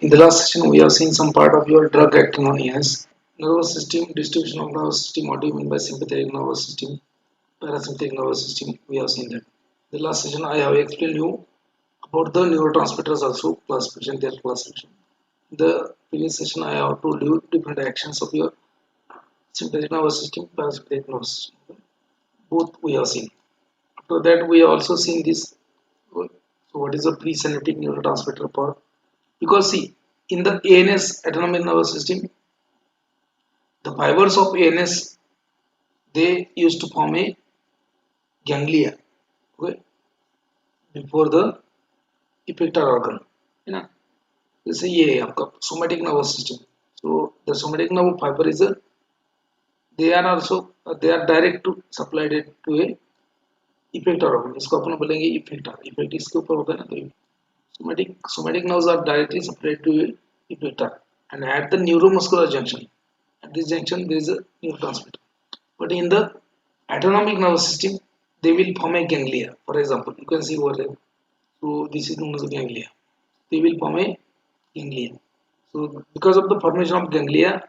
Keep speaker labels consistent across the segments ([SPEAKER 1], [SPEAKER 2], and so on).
[SPEAKER 1] In the last session, we have seen some part of your drug acting on ears, nervous system, distribution of nervous system. What do you mean by sympathetic nervous system, parasympathetic nervous system? We have seen that. The last session, I have explained you about the neurotransmitters also classification, their classification. The previous session, I have told you different actions of your sympathetic nervous system, parasympathetic nervous system. Both we have seen. After that, we have also seen this. So, what is the presynaptic neurotransmitter part? Because see, in the ANS autonomic nervous system, the fibers of ANS they used to form a ganglia, okay, before the effector organ. You know, जैसे ये है आपका somatic nervous system. So the somatic nerve fiber is a they are also they are direct to supplied it to a effector organ. इसको अपन बोलेंगे effector. Effect इसके ऊपर होता है ना तो somatic nerves are directly supplied to a effector and at the neuromuscular junction. At this junction there is a neurotransmitter. But in the autonomic nervous system, they will form a ganglia. For example, you can see over there. So this is known as a ganglia. They will form a ganglia. So because of the formation of ganglia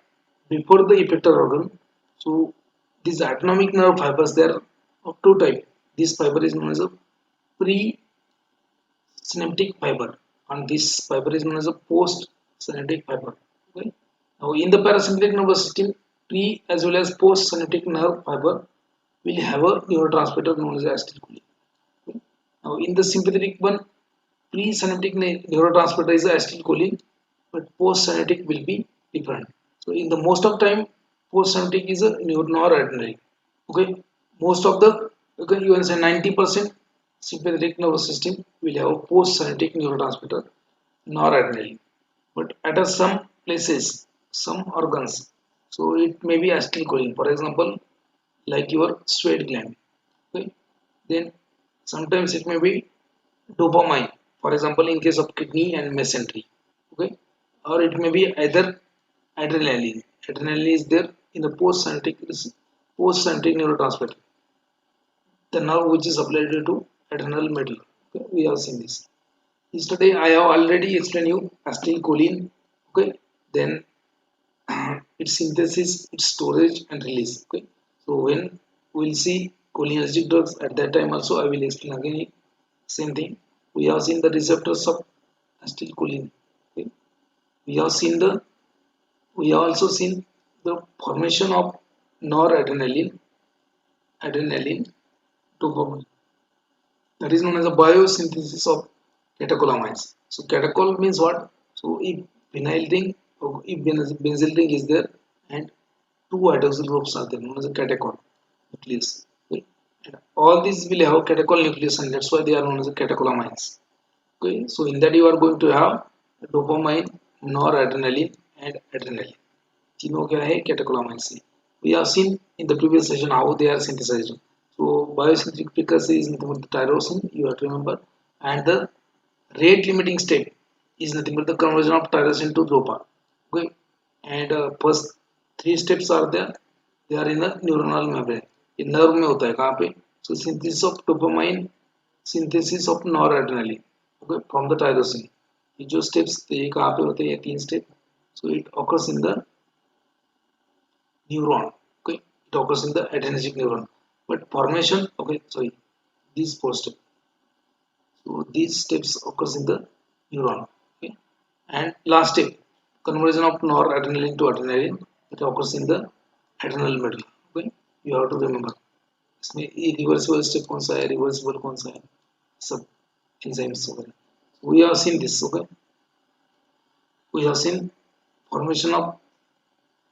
[SPEAKER 1] before the effector organ, so these autonomic nerve fibers they are of two types. This fiber is known as a pre-synaptic fiber, and this fiber is known as a post-synaptic fiber. Okay. Now in the parasympathetic nervous system, pre as well as post-synaptic nerve fiber will have a neurotransmitter known as acetylcholine. Okay. Now in the sympathetic one, pre-synaptic neurotransmitter is acetylcholine, but post-synaptic will be different. So in the most of time, post-synaptic is a noradrenaline. Okay, most of the you can say 90% sympathetic nervous system will have a post-synaptic neurotransmitter noradrenaline, but at some places, some organs, so it may be acetylcholine. For example, like your sweat gland. Okay, then sometimes it may be dopamine. For example, in case of kidney and mesentery. Okay, or it may be either adrenaline. Adrenaline is there in the post-synaptic neurotransmitter, the nerve which is supplied to adrenal medulla. Okay, we have seen this. Yesterday I have already explained you acetylcholine. Okay, then its synthesis, its storage and release. Okay, so when we'll see cholinergic drugs at that time also I will explain again same thing. We have seen the receptors of acetylcholine. Okay, we have seen the we have also seen the formation of noradrenaline, adrenaline, dopamine. That is known as a biosynthesis of catecholamines. So catechol means what? So if vinyl ring, if benzyl ring is there, and two hydroxyl groups are there, known as a catechol nucleus. Okay? And all these will have catechol nucleus, and that's why they are known as a catecholamines. Okay, so in that you are going to have dopamine, noradrenaline, and adrenaline. तीनों क्या है catecholamines से. We have seen in the previous session how they are synthesized. So biosynthetic precursor is nothing but the tyrosine, you have to remember, and the rate limiting step is nothing but the conversion of tyrosine to dopa. Okay, and first three steps are there. They are in the neuronal membrane. ये nerve में होता है कहाँ पे? So synthesis of dopamine, synthesis of noradrenaline. Okay, from the tyrosine. ये जो steps ये कहाँ पे होते हैं ये तीन step. So it occurs in the neuron. Okay, it occurs in the adrenergic neuron. But formation, okay, sorry, these four steps. So these steps occurs in the neuron. Okay, and last step, conversion of noradrenaline to adrenaline, it occurs in the adrenal medulla. Okay, you have to remember. इसमें reversible step कौन सा है, reversible कौन सा है, सब enzymes वगैरह. We have seen this. Okay, we have seen formation of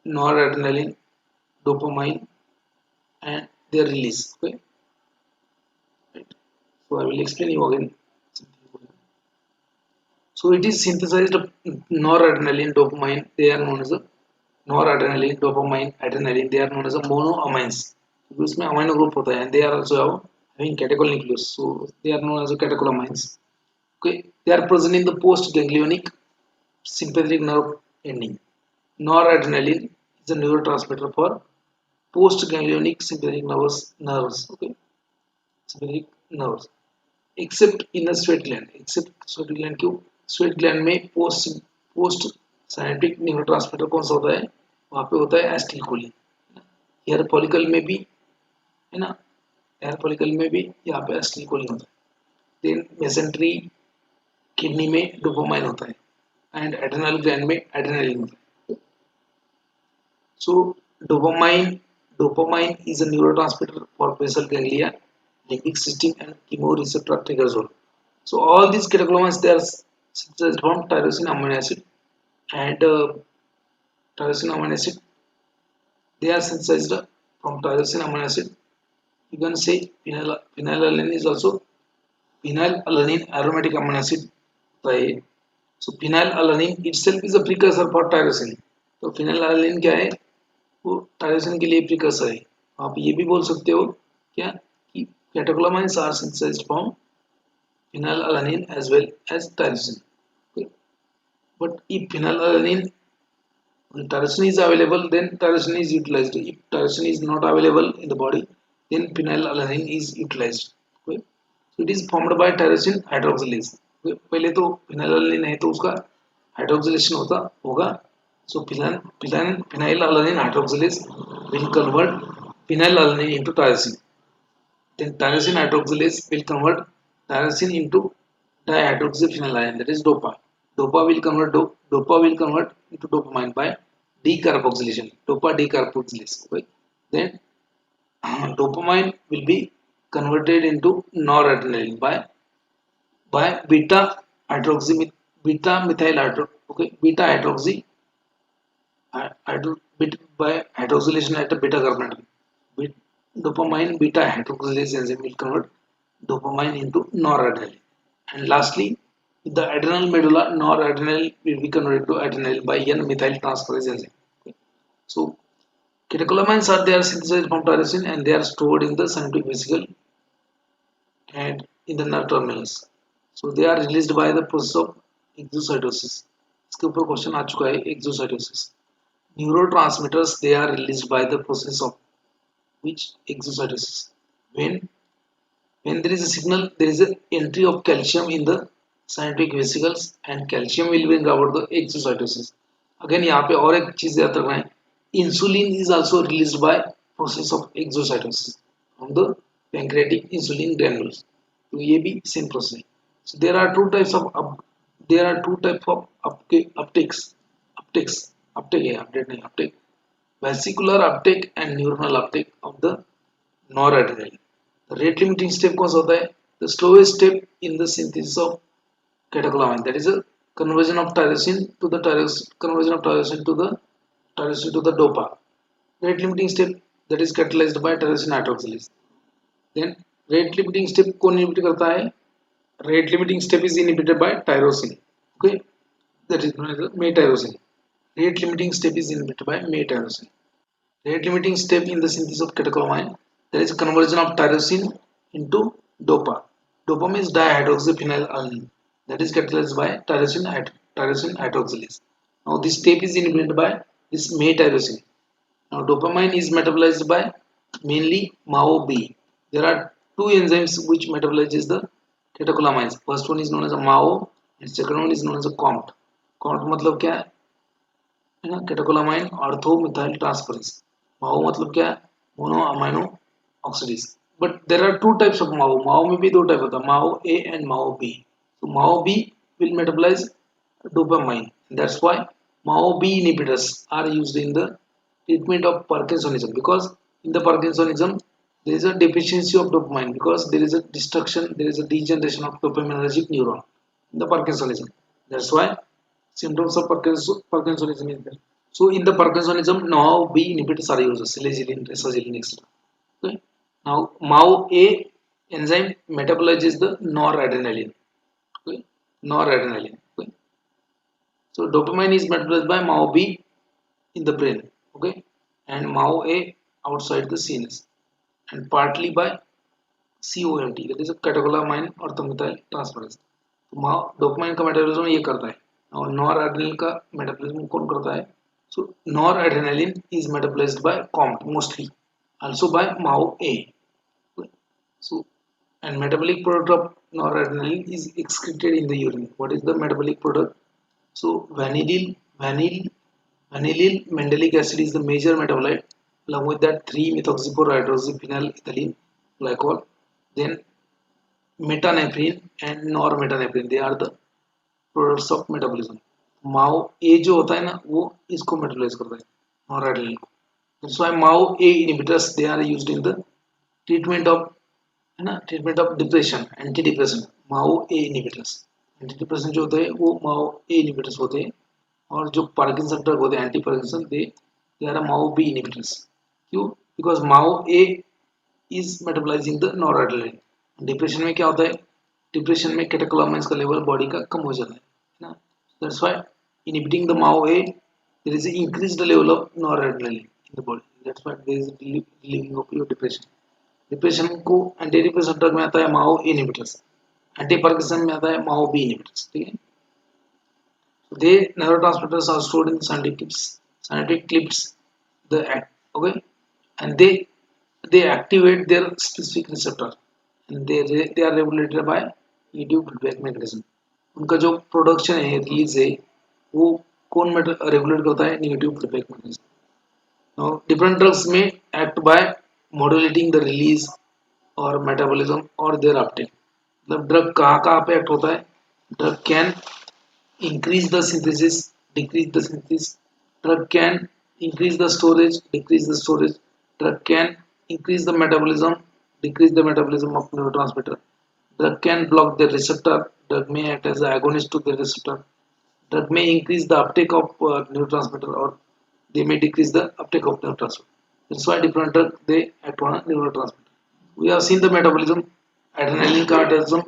[SPEAKER 1] noradrenaline, dopamine, and their release. Okay, right. So I will explain you again. So it is synthesized of noradrenaline, dopamine. They are known as a noradrenaline, dopamine, adrenaline. They are known as a monoamines. उसमें amino group होता है, and they are also having catechol nucleus. So they are known as a catecholamines. Okay, they are present in the post-ganglionic sympathetic nerve ending. Noradrenaline is a neurotransmitter for post-ganglionic sympathetic nerves. Okay, sympathetic nerves. Except in the sweat gland. Except sweat gland क्यों? Sweat gland में post synaptic neurotransmitter कौन सा होता है, वहाँ पे होता है एसिटिलकोलिन। हेयर फॉलिकल में भी है ना, हेयर फॉलिकल में भी यहाँ पे एसिटिलकोलिन होता है। देन मेसेंट्री किडनी में डोपामाइन होता है एंड एड्रेनल ग्लैंड में एड्रेनलिन होता है। So dopamine is a neurotransmitter for basal ganglia, limbic system, and chemoreceptor triggers all. So all these catecholamines they are synthesized from tyrosine amino acid and tyrosine amino acid. They are synthesized from tyrosine amino acid. You can say phenylalanine is also phenylalanine aromatic amino acid. So phenylalanine itself is a precursor for tyrosine. तो phenylalanine क्या है, वो tyrosine के लिए precursor है। आप ये भी बोल सकते हो क्या कि catecholamines are synthesised from phenylalanine as well as tyrosine. Okay. But if phenylalanine tyrosine is available, then tyrosine is utilized. If tyrosine is not available in the body, then phenylalanine is utilized. Okay. So it is formed by tyrosine hydroxylase. Okay. पहले तो phenylalanine है तो उसका hydroxylation होगा. So phenylalanine hydroxylase will convert phenylalanine into tyrosine. Then tyrosine hydroxylase will convert tyrosine into dihydroxyphenylalanine, that is DOPA. DOPA will convert into dopamine by decarboxylation. DOPA decarboxylase. Okay. Then dopamine will be converted into noradrenaline by beta methyl hydro, okay, beta hydroxy by hydroxylation at the beta carbon. Dopamine beta hydroxylase enzyme will convert dopamine into noradrenaline. And lastly, the adrenal medulla, noradrenaline will be converted to adrenaline by N-methyl transferase enzyme. Okay. So catecholamines are they are synthesized from tyrosine and they are stored in the synaptic vesicle and in the nerve terminals. So they are released by the process of exocytosis. इसके ऊपर question आ चुका है, exocytosis. Neurotransmitters they are released by the process of which exocytosis. When there is a signal, there is an entry of calcium in the synaptic vesicles and calcium will bring about the exocytosis. Again यहाँ पे और एक चीज याद रखना है, insulin is also released by process of exocytosis from the pancreatic insulin granules. तो ये भी same process. So there are two types of uptake, vesicular uptake and neuronal uptake of the noradrenaline. The rate limiting step कौन सा होता है? The slowest step in the synthesis of catecholamine, that is a conversion of tyrosine to the DOPA. Rate limiting step that is catalyzed by tyrosine hydroxylase. Then rate limiting step कौन inhibit करता है? Rate limiting step is inhibited by tyrosine. Okay, that is known as May-tyrosine. Rate limiting step is inhibited by May-tyrosine. Rate limiting step in the synthesis of catecholamine, there is a conversion of tyrosine into DOPA. DOPA means dihydroxyphenylalanine, that is catalyzed by tyrosine hydroxylase. Now this step is inhibited by this May-tyrosine. Now dopamine is metabolized by mainly MAO-B. There are two enzymes which metabolizes the catecholamines. First one is known as a MAO and second one is known as a COMT. COMT मतलब क्या है ना, catecholamine ortho methyl transferase. MAO मतलब क्या है, mono amino oxidase. But there are two types of MAO. MAO में भी दो टाइप होता है, MAO A and MAO B. तो MAO B will metabolise dopamine, that's why MAO B inhibitors are used in the treatment of Parkinsonism, because in the Parkinsonism there is a deficiency of dopamine, because there is a degeneration of dopaminergic neuron in the Parkinsonism. That's why symptoms of Parkinsonism is there. So in the Parkinsonism, now B inhibitors are used, silazilin, resorgilin, etc. Okay. Now MAO-A enzyme metabolizes the noradrenaline. Okay. Noradrenaline. Okay. So dopamine is metabolized by MAO-B in the brain. Okay, and MAO-A outside the CNS, and partly by COMT, that is a catecholamine orthomethyl transferase. तो dopamine का metabolism ये करता है और noradrenaline का metabolism कौन करता है? So noradrenaline is metabolized by COMT mostly, also by MAO-A. So and metabolic product of noradrenaline is excreted in the urine. What is the metabolic product? So vanillyl mandelic acid is the major metabolite. Along with that, 3-methoxyphenol ethylene glycol, then metanephrine and normetanephrine, they are the products of metabolism. MAO A जो होता है ना, वो इसको metabolise करता है, noradrenaline को. That's why MAO A inhibitors they are used in the treatment of, है ना, treatment of depression, anti depression. MAO A inhibitors, anti depression जो होते हैं वो माओ ए इनहिबिटर्स होते हैं. और जो पार्किंसन ड्रग होते हैं anti Parkinson, they are MAO B inhibitors. क्यों? Because MAO A is metabolising the noradrenaline. Depression में क्या होता है, डिप्रेशन में कैटेकोलामाइन्स का लेवल बॉडी का कम हो जाता है ना. That's why inhibiting the MAO A there is increase the level of noradrenaline in the body. That's why there is relieving of your depression. Depression को एंटी डिप्रेशन ड्रग में आता है MAO A inhibitors, anti Parkinson में आता है माओ B inhibitors. ठीक है. They neurotransmitters are stored in synaptic clips, the act, okay, and they activate their specific receptor, and they are regulated by negative feedback mechanism. उनका जो production है, release है, वो कौन रेगुलेट करता है? Negative feedback mechanism. Now different drugs may act by modulating the release or metabolism or their uptake. मतलब drug कहाँ कहाँ पे एक्ट होता है? Drug can increase the synthesis, decrease the synthesis. Drug can increase the storage, decrease the storage. Drug can increase the metabolism, decrease the metabolism of neurotransmitter. Drug can block the receptor. Drug may act as an agonist to the receptor. Drug may increase the uptake of neurotransmitter, or they may decrease the uptake of neurotransmitter. That's why different drug they act on a neurotransmitter. We have seen the metabolism. Adrenaline का metabolism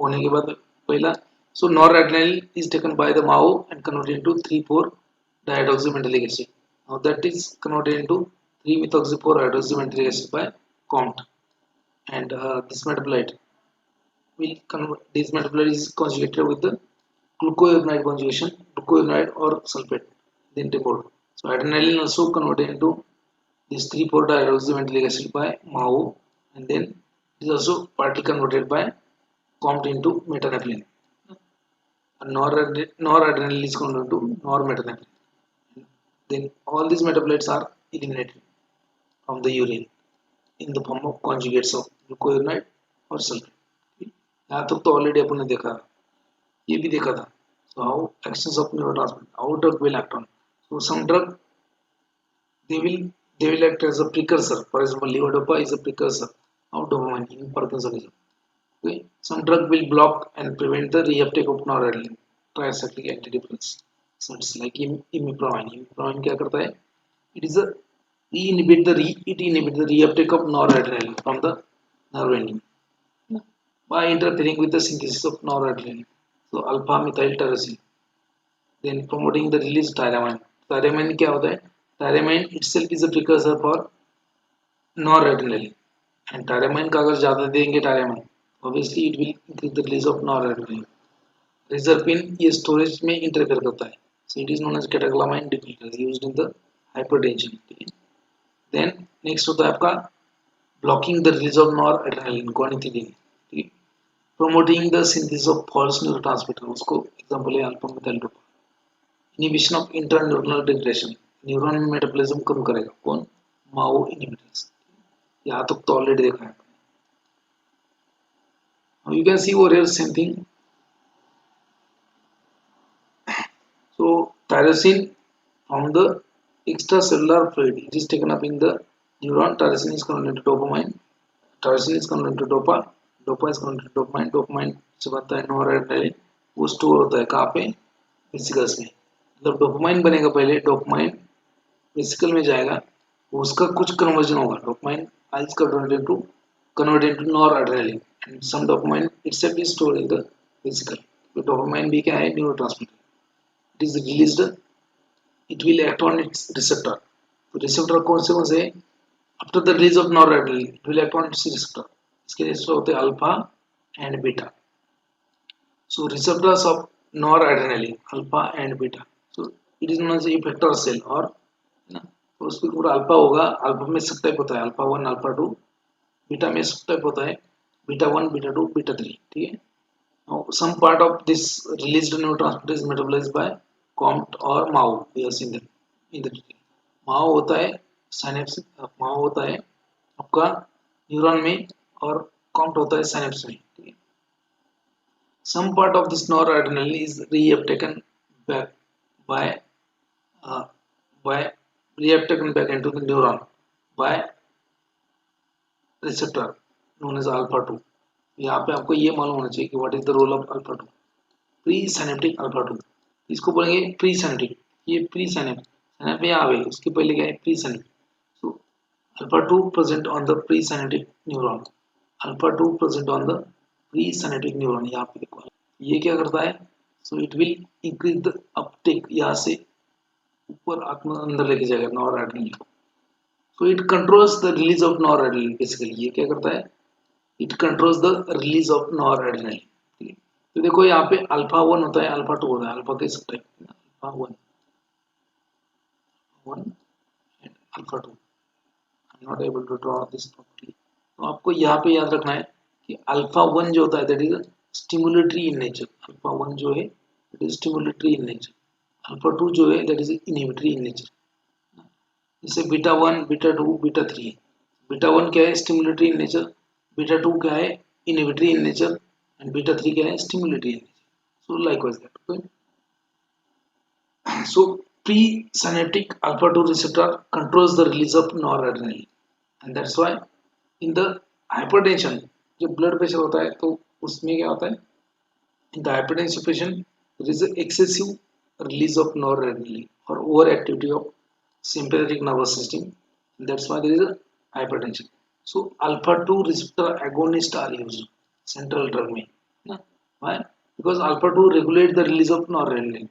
[SPEAKER 1] होने के बाद पहला, so noradrenaline is taken by the MAO and converted into 3,4-dihydroxymentalic acid. Now that is converted into 3-methoxy-4-hydroxymentalic acid by COMT, and this metabolite will convert. This metabolite is conjugated with the glucuronide conjugation, glucuronide or sulfate, then tapered. So adrenaline also converted into this 3,4-dihydroxymentalic acid by MAO, and then it is also partly converted by COMT into metanephrine. Noradrenaline is converted to normetanephrine. Then all these metabolites are eliminated from the urine in the form of conjugates of glucuronide or sulfate. यहाँ तक तो already अपन ने देखा, ये भी देखा था. So how actions of neurotransmitter, how drug will act on. So some drug they will act as a precursor. For example, levodopa is a precursor of dopamine in Parkinsonism. Okay. Some drug will block and prevent the reuptake of noradrenaline, tricyclic antidepressants. So it's like imipramine. Imipramine क्या करता है? It inhibits the reuptake of noradrenaline from the nerve ending by interfering with the synthesis of noradrenaline. So alpha methyl tyrosine. Then promoting the release of tyramine. Tyramine क्या होता है? Tyramine itself is a precursor for noradrenaline. And tyramine का अगर ज़्यादा देंगे tyramine, obviously it will increase the release of noradrenaline. Reserpine ये storage में interfere करता है. So it is known as catecholamine depleter, used in the hypertension. Then next होता है आपका blocking the release of noradrenaline, guanethidine. Promoting the synthesis of false neurotransmitter, उसको example है alpha methyl dopa. Inhibition of intraneuronal degradation, neuron में metabolism कम करेगा. कौन? माओ inhibitors. यहाँ तक तो ऑलरेडी देखा है. You can see over here same thing. So tyrosine from the extracellular fluid, it is taken up in the neuron. Tyrosine is converted to dopamine. Tyrosine is converted to dopa. Dopa is converted to dopamine. Dopamine से बनता है noradrenaline. वो store होता है कहाँ पे? Vesicles में. मतलब डोपामाइन बनेगा पहले, डोपामाइन वेसिकल में जाएगा, उसका कुछ कन्वर्जन होगा. Dopamine is converted into noradrenaline, and some dopamine itself is stored in the vesicle. तो dopamine भी क्या है? Neurotransmitter. It is released, it will act on its receptor. तो receptor कौन से हैं? After the release of noradrenaline, it will act on its receptor. इसके receptor होते हैं alpha and beta. So receptors of noradrenaline, alpha and beta. So it is known as effector cell, और ना, तो उसमें पूरा अल्फा होगा. अल्फा में सब टाइप होता है, अल्फा 1, अल्फा 2. बीटा में सब टाइप होता है, बीटा 1, बीटा 2, बीटा 3. ठीक है. Now some part of this released neurotransmitter is metabolized by COMT or MAO. We have seen them in the detail. MAO होता है synapse, MAO होता है आपका न्यूरॉन में और COMT होता है synapse में. Some part of this noradrenaline is reuptaken back by uh, by reuptaken back into the neuron by receptor known as alpha 2. यहाँ पे आपको ये मालूम होना चाहिए कि what is the role of alpha 2. Presynaptic alpha 2, इसको बोलेंगे प्री सिनेप्टिक. ये प्री सिनेप्ट सिनेप्ट यहाँ आवे उसके पहले क्या है presynapse. So alpha 2 present on the presynaptic neuron. Alpha 2 present on the presynaptic neuron. यहाँ पे देखो ये क्या करता है. So it will increase the uptake. यहाँ से ऊपर अंदर लेके जाएगा noradrenaline. So it controls the release of noradrenaline. Basically ये क्या करता है, it controls the release of noradrenaline. ठीक है, तो देखो यहाँ पे अल्फा 1 होता है, अल्फा 2 होता है. अल्फा के subtype alpha 1 and alpha 2. I am not able to draw this properly. तो आपको यहाँ पे याद रखना है कि अल्फा 1 जो होता है that is stimulatory in nature. Alpha 1 जो है that is stimulatory in nature. Alpha 2 जो है that is inhibitory in nature. जैसे बीटा 1, बीटा 2, बीटा 3. बीटा 1 क्या है स्टिमुलेटरी इन नेचर, बीटा 2 क्या है inhibitory in nature and beta 3 क्या है stimulatory in nature. So likewise that. Okay, so pre-synaptic alpha 2 receptor controls the release of noradrenaline, and that's why in the hypertension जो blood pressure होता है तो उसमें क्या होता है, in the hypertension patient there is a excessive release of noradrenaline or overactivity of sympathetic nervous system, and that's why there is a hypertension. So alpha 2 receptor agonists are used central drug में. Why? Because alpha 2 regulate the release of noradrenaline.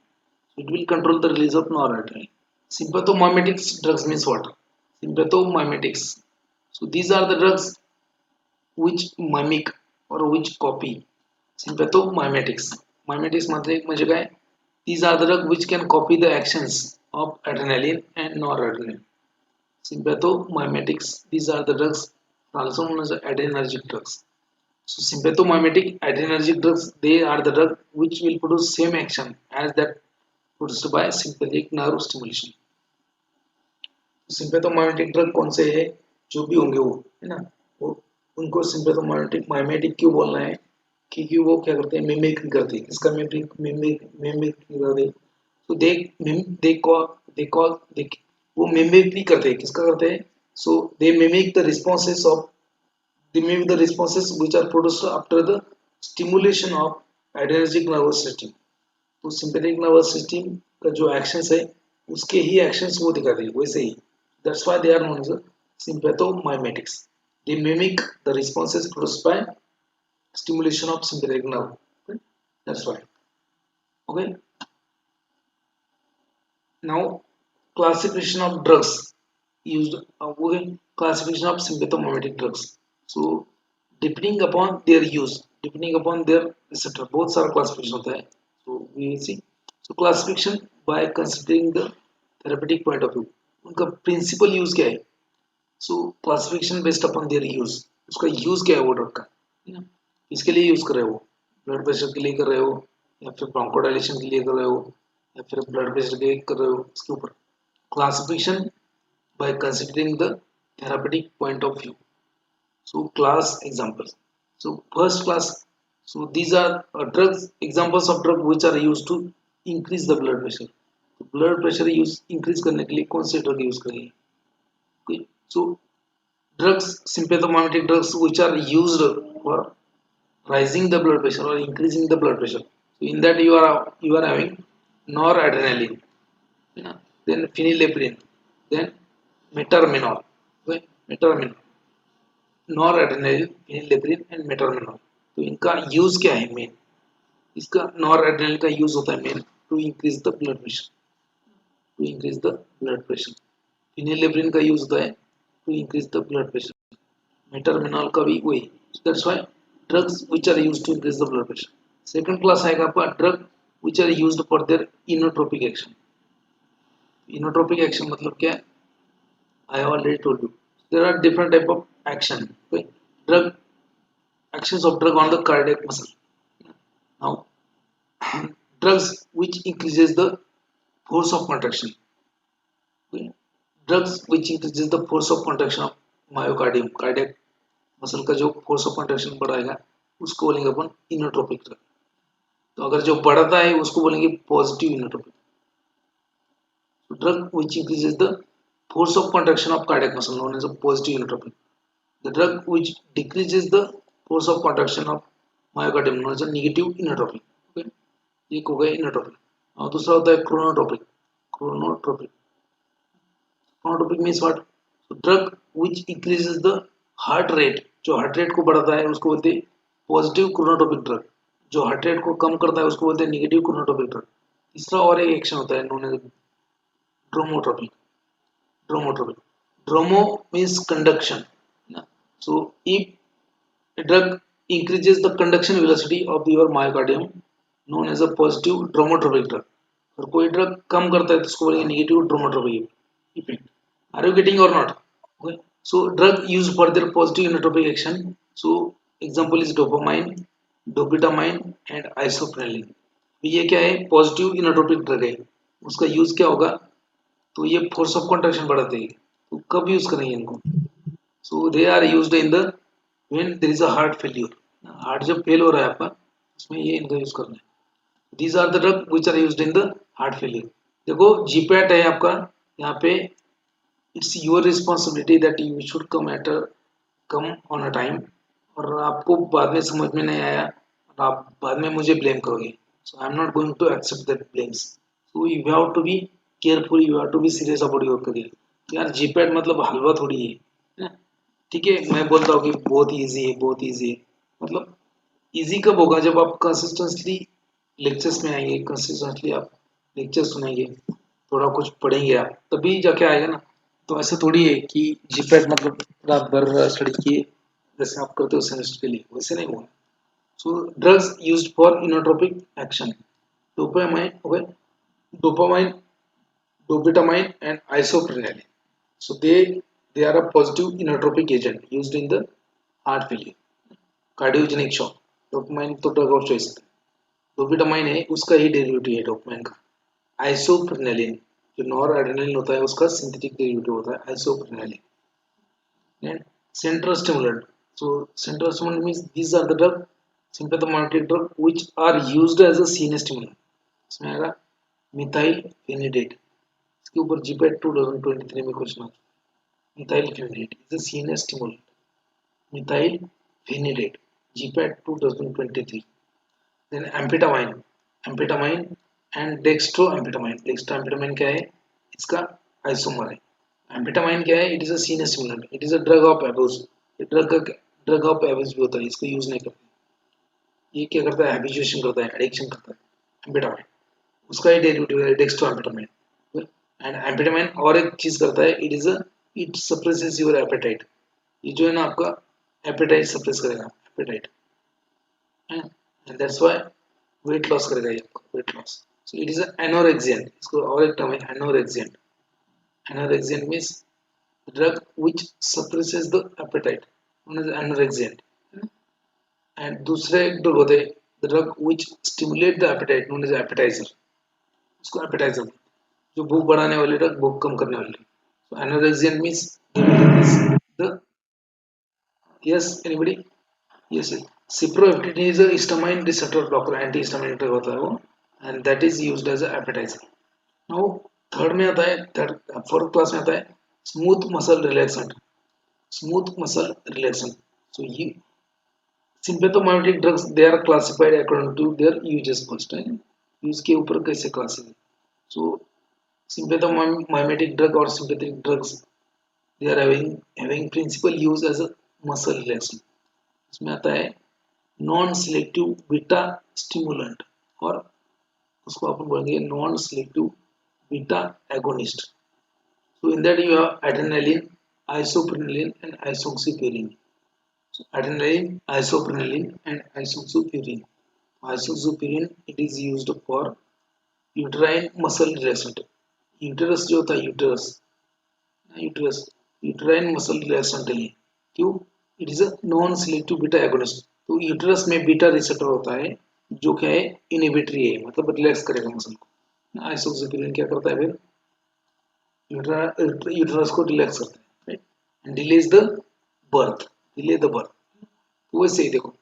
[SPEAKER 1] It will control the release of noradrenaline. Sympathomimetics drugs means what? Sympathomimetics. So these are the drugs which mimic or which copy. Sympathomimetics. Mimetics म्हणजे काय? These are the drugs which can copy the actions of adrenaline and noradrenaline. Sympathomimetics. These are the drugs also known as adrenergic drugs. So sympathomimetic adrenergic drugs, they are the drug which will produce same action as that produced by sympathetic nerve stimulation. Sympathomimetic drug कौन से है जो भी होंगे वो है ना, वो उनको सिंपैथोमाइमेटिक माइमेटिक क्यों बोलना है, क्योंकि वो क्या करते हैं मिमिक करते हैं. किसका मिमिक मिमिक करते हैं. तो दे कॉल वो मिमिक भी करते हैं. किसका करते हैं. So they mimic the responses of they mimic the responses which are produced after the stimulation of adrenergic nervous system. तो sympathetic nervous system का जो actions है उसके ही actions वो दिखाते हैं वैसे ही. That's why they are known as sympathomimetics. They mimic the responses produced by stimulation of sympathetic nerve. Okay? That's why. Okay. Now classification of drugs used. Classification of sympathomimetic drugs. So depending upon their use, depending upon their receptor, both are classification होता है. So we will see. So classification by considering the therapeutic point of view. उनका principal use क्या है. So classification based upon their use. उसका use क्या है वो drug का, किसके लिए यूज कर रहे हो, ब्लड प्रेशर के लिए कर रहे हो या फिर ब्रोंकोडाइलेशन के लिए कर रहे हो या फिर ब्लड प्रेशर के लिए कर रहे हो, इसके ऊपर. Classification by considering the therapeutic point of view. So class examples. So first class. So these are drugs, examples of drug which are used to increase the blood pressure. So blood pressure use increase करने के लिए कौन से drug use करेंगे. Okay. So drugs, sympathomimetic drugs which are used for rising the blood pressure or increasing the blood pressure. So in that you are having noradrenaline, then phenylephrine, then metformin. Okay. Metformin, noradrenaline, phenylephrine and metaraminol. तो इनका use क्या है main. इसका noradrenaline का use होता है main to increase the blood pressure, to increase the blood pressure. Phenylephrine का use होता है to increase the blood pressure. Metaraminol का भी वही. That's why drugs which are used to increase the blood pressure. Second class आएगा आपका drug which are used for their inotropic action. Inotropic action मतलब क्या है, I have already told you. There are different type of action. Okay? Drug actions of drug on the cardiac muscle. Now, drugs which increases the force of contraction. Okay? Drugs which increases the force of contraction of myocardium, cardiac muscle का जो force of contraction बढ़ाएगा उसको बोलेंगे अपन inotropic drug. तो अगर जो बढ़ता है उसको बोलेंगे positive inotropic. Drug which increases the force of contraction of cardiac muscle known as a positive inotropic. The drug which decreases the force of contraction of myocardium known as a negative inotropic. Okay? एक हो गया inotropic. और दूसरा होता है chronotropic. Chronotropic chronotropic means what? Drug which increases the heart rate. जो heart rate को बढ़ाता है उसको बोलते हैं पॉजिटिव क्रोनोट्रोपिक ड्रग. जो हार्ट रेट को कम करता है उसको बोलते हैं नेगेटिव क्रोनोट्रोपिक ड्रग. तीसरा और एक एक्शन होता है known as dromotropic. Dromotropic. Dromo means conduction. So if a drug increases the conduction velocity of your myocardium, known as a positive dromotropic drug. और कोई ड्रग कम करता है तो उसको बोलेंगे negative dromotropic effect. Are you getting और not? Okay. So drug used for their positive inotropic action. So example is dopamine, dobutamine and isoprenylin. ये क्या है? पॉजिटिव इनोट्रोपिक ड्रग है. उसका यूज क्या होगा? तो ये फोर्स ऑफ कॉन्ट्रैक्शन बढ़ाते हैं. तो कब यूज करेंगे इनको? So they are used in the when there is a heart failure. Heart जब फेल हो रहा है आपका उसमें ये इनको यूज करना है. These are the drug which are used in the heart failure. देखो जीपैट है आपका. यहाँ पे it's your responsibility that you should come on a time. और आपको बाद में समझ में नहीं आया और आप बाद में मुझे ब्लेम करोगे. So I am not going to accept that blames. So you have to be careful. You have to be serious about your career. यार जीपैट मतलब हलवा थोड़ी है. ठीक है, मैं बोलता हूँ कि बहुत इजी है, बहुत इजी है. मतलब इजी कब होगा? जब आप कंसिस्टेंटली लेक्चर्स में आएंगे, कंसिस्टेंटली आप लेक्चर सुनेंगे, थोड़ा कुछ पढ़ेंगे आप, तभी जाके आएगा ना. तो ऐसा थोड़ी है कि जीपैट मतलब रात भर स्टडी किए जैसे आप करते हो सेमेस्टर के लिए, वैसे नहीं होगा. सो drugs used for inotropic action. Dopamine okay, dopamine, dobutamine and isoprenylin. So they are a positive inotropic agent used in the heart failure. Cardiogenic shock. Dopamine तो drug of choice है. Dobutamine है उसका ही derivative है dopamine का. Isoprenylin जो nor adrenaline होता है उसका सिंथेटिक डेरिवेटिव होता है isoprenylin. And central stimulant. So central stimulant means these are the drug sympathomimetic drug which are used as a CNS stimulant. इसमें आएगा मिथाइल फेनिडेट. इसके ऊपर जीपैट 2023 में क्वेश्चन आता है. Methylphenidate is a CNS stimulant. Methylphenidate GPAT 2023. Then amphetamine, amphetamine and dextroamphetamine. Dextroamphetamine क्या है? इसका आइसोमर है. एम्फेटामाइन क्या है? It is a CNS stimulant. It is a drug of abuse. Drug of abuse भी होता है, इसको यूज नहीं करते. ये क्या करता है? हैबिचुएशन करता है, एडिक्शन करता है. एम्फेटामाइन उसका ही डेरिवेटिव है डेक्स्ट्रोएम्फेटामाइन. एंड एम्फेटामाइन और एक चीज करता है, इट सप्रेसेस योर एपेटाइट. ये जो है ना आपका एपेटाइट सप्रेस करेगा, appetite. And that's why weight loss करेगा ये आपका, weight loss. So it is anorexiant. इसको और एक टर्म है anorexiant. Anorexiant means drug which suppresses the appetite known as anorexiant. And दूसरे एक ड्रग होते हैं the drug which stimulate the appetite known as appetiser. उसको एपेटाइजर जो भूख बढ़ाने वाले ड्रग, भूख कम करने वाले. So anorexia means the yes anybody yes ciprofloxacin is a histamine receptor blocker, antihistaminic drug होता है वो, and that is used as a appetizer. Now third में आता है, थर्ड फोर्थ क्लास में आता है smooth muscle relaxant. Smooth muscle relaxant. So ये sympathomimetic drugs they are classified according to their uses first. Use के ऊपर कैसे क्लासेस है. So sympathomimetic drug or sympathetic drugs they are having principal use as a muscle relaxant. इसमें आता है non selective beta stimulant और उसको अपन बोलेंगे non selective beta agonist. So in that you have adrenaline, isoprenaline and isoxsuprine. So adrenaline, isoprenaline and isoxapirin. Isoxapirin it is used for uterine muscle relaxant. Uterus जो होता है uterine muscle relaxant है. क्यों? It is a non selective beta agonist. तो uterus में beta receptor होता है जो क्या है इनहिबिटरी है, मतलब रिलैक्स करेगा मसल को। आइसोक्सिपिरिन क्या करता है फिर यूट्रस को रिलैक्स करता है, right, delays the birth, delay the birth. तो वैसे ही देखो,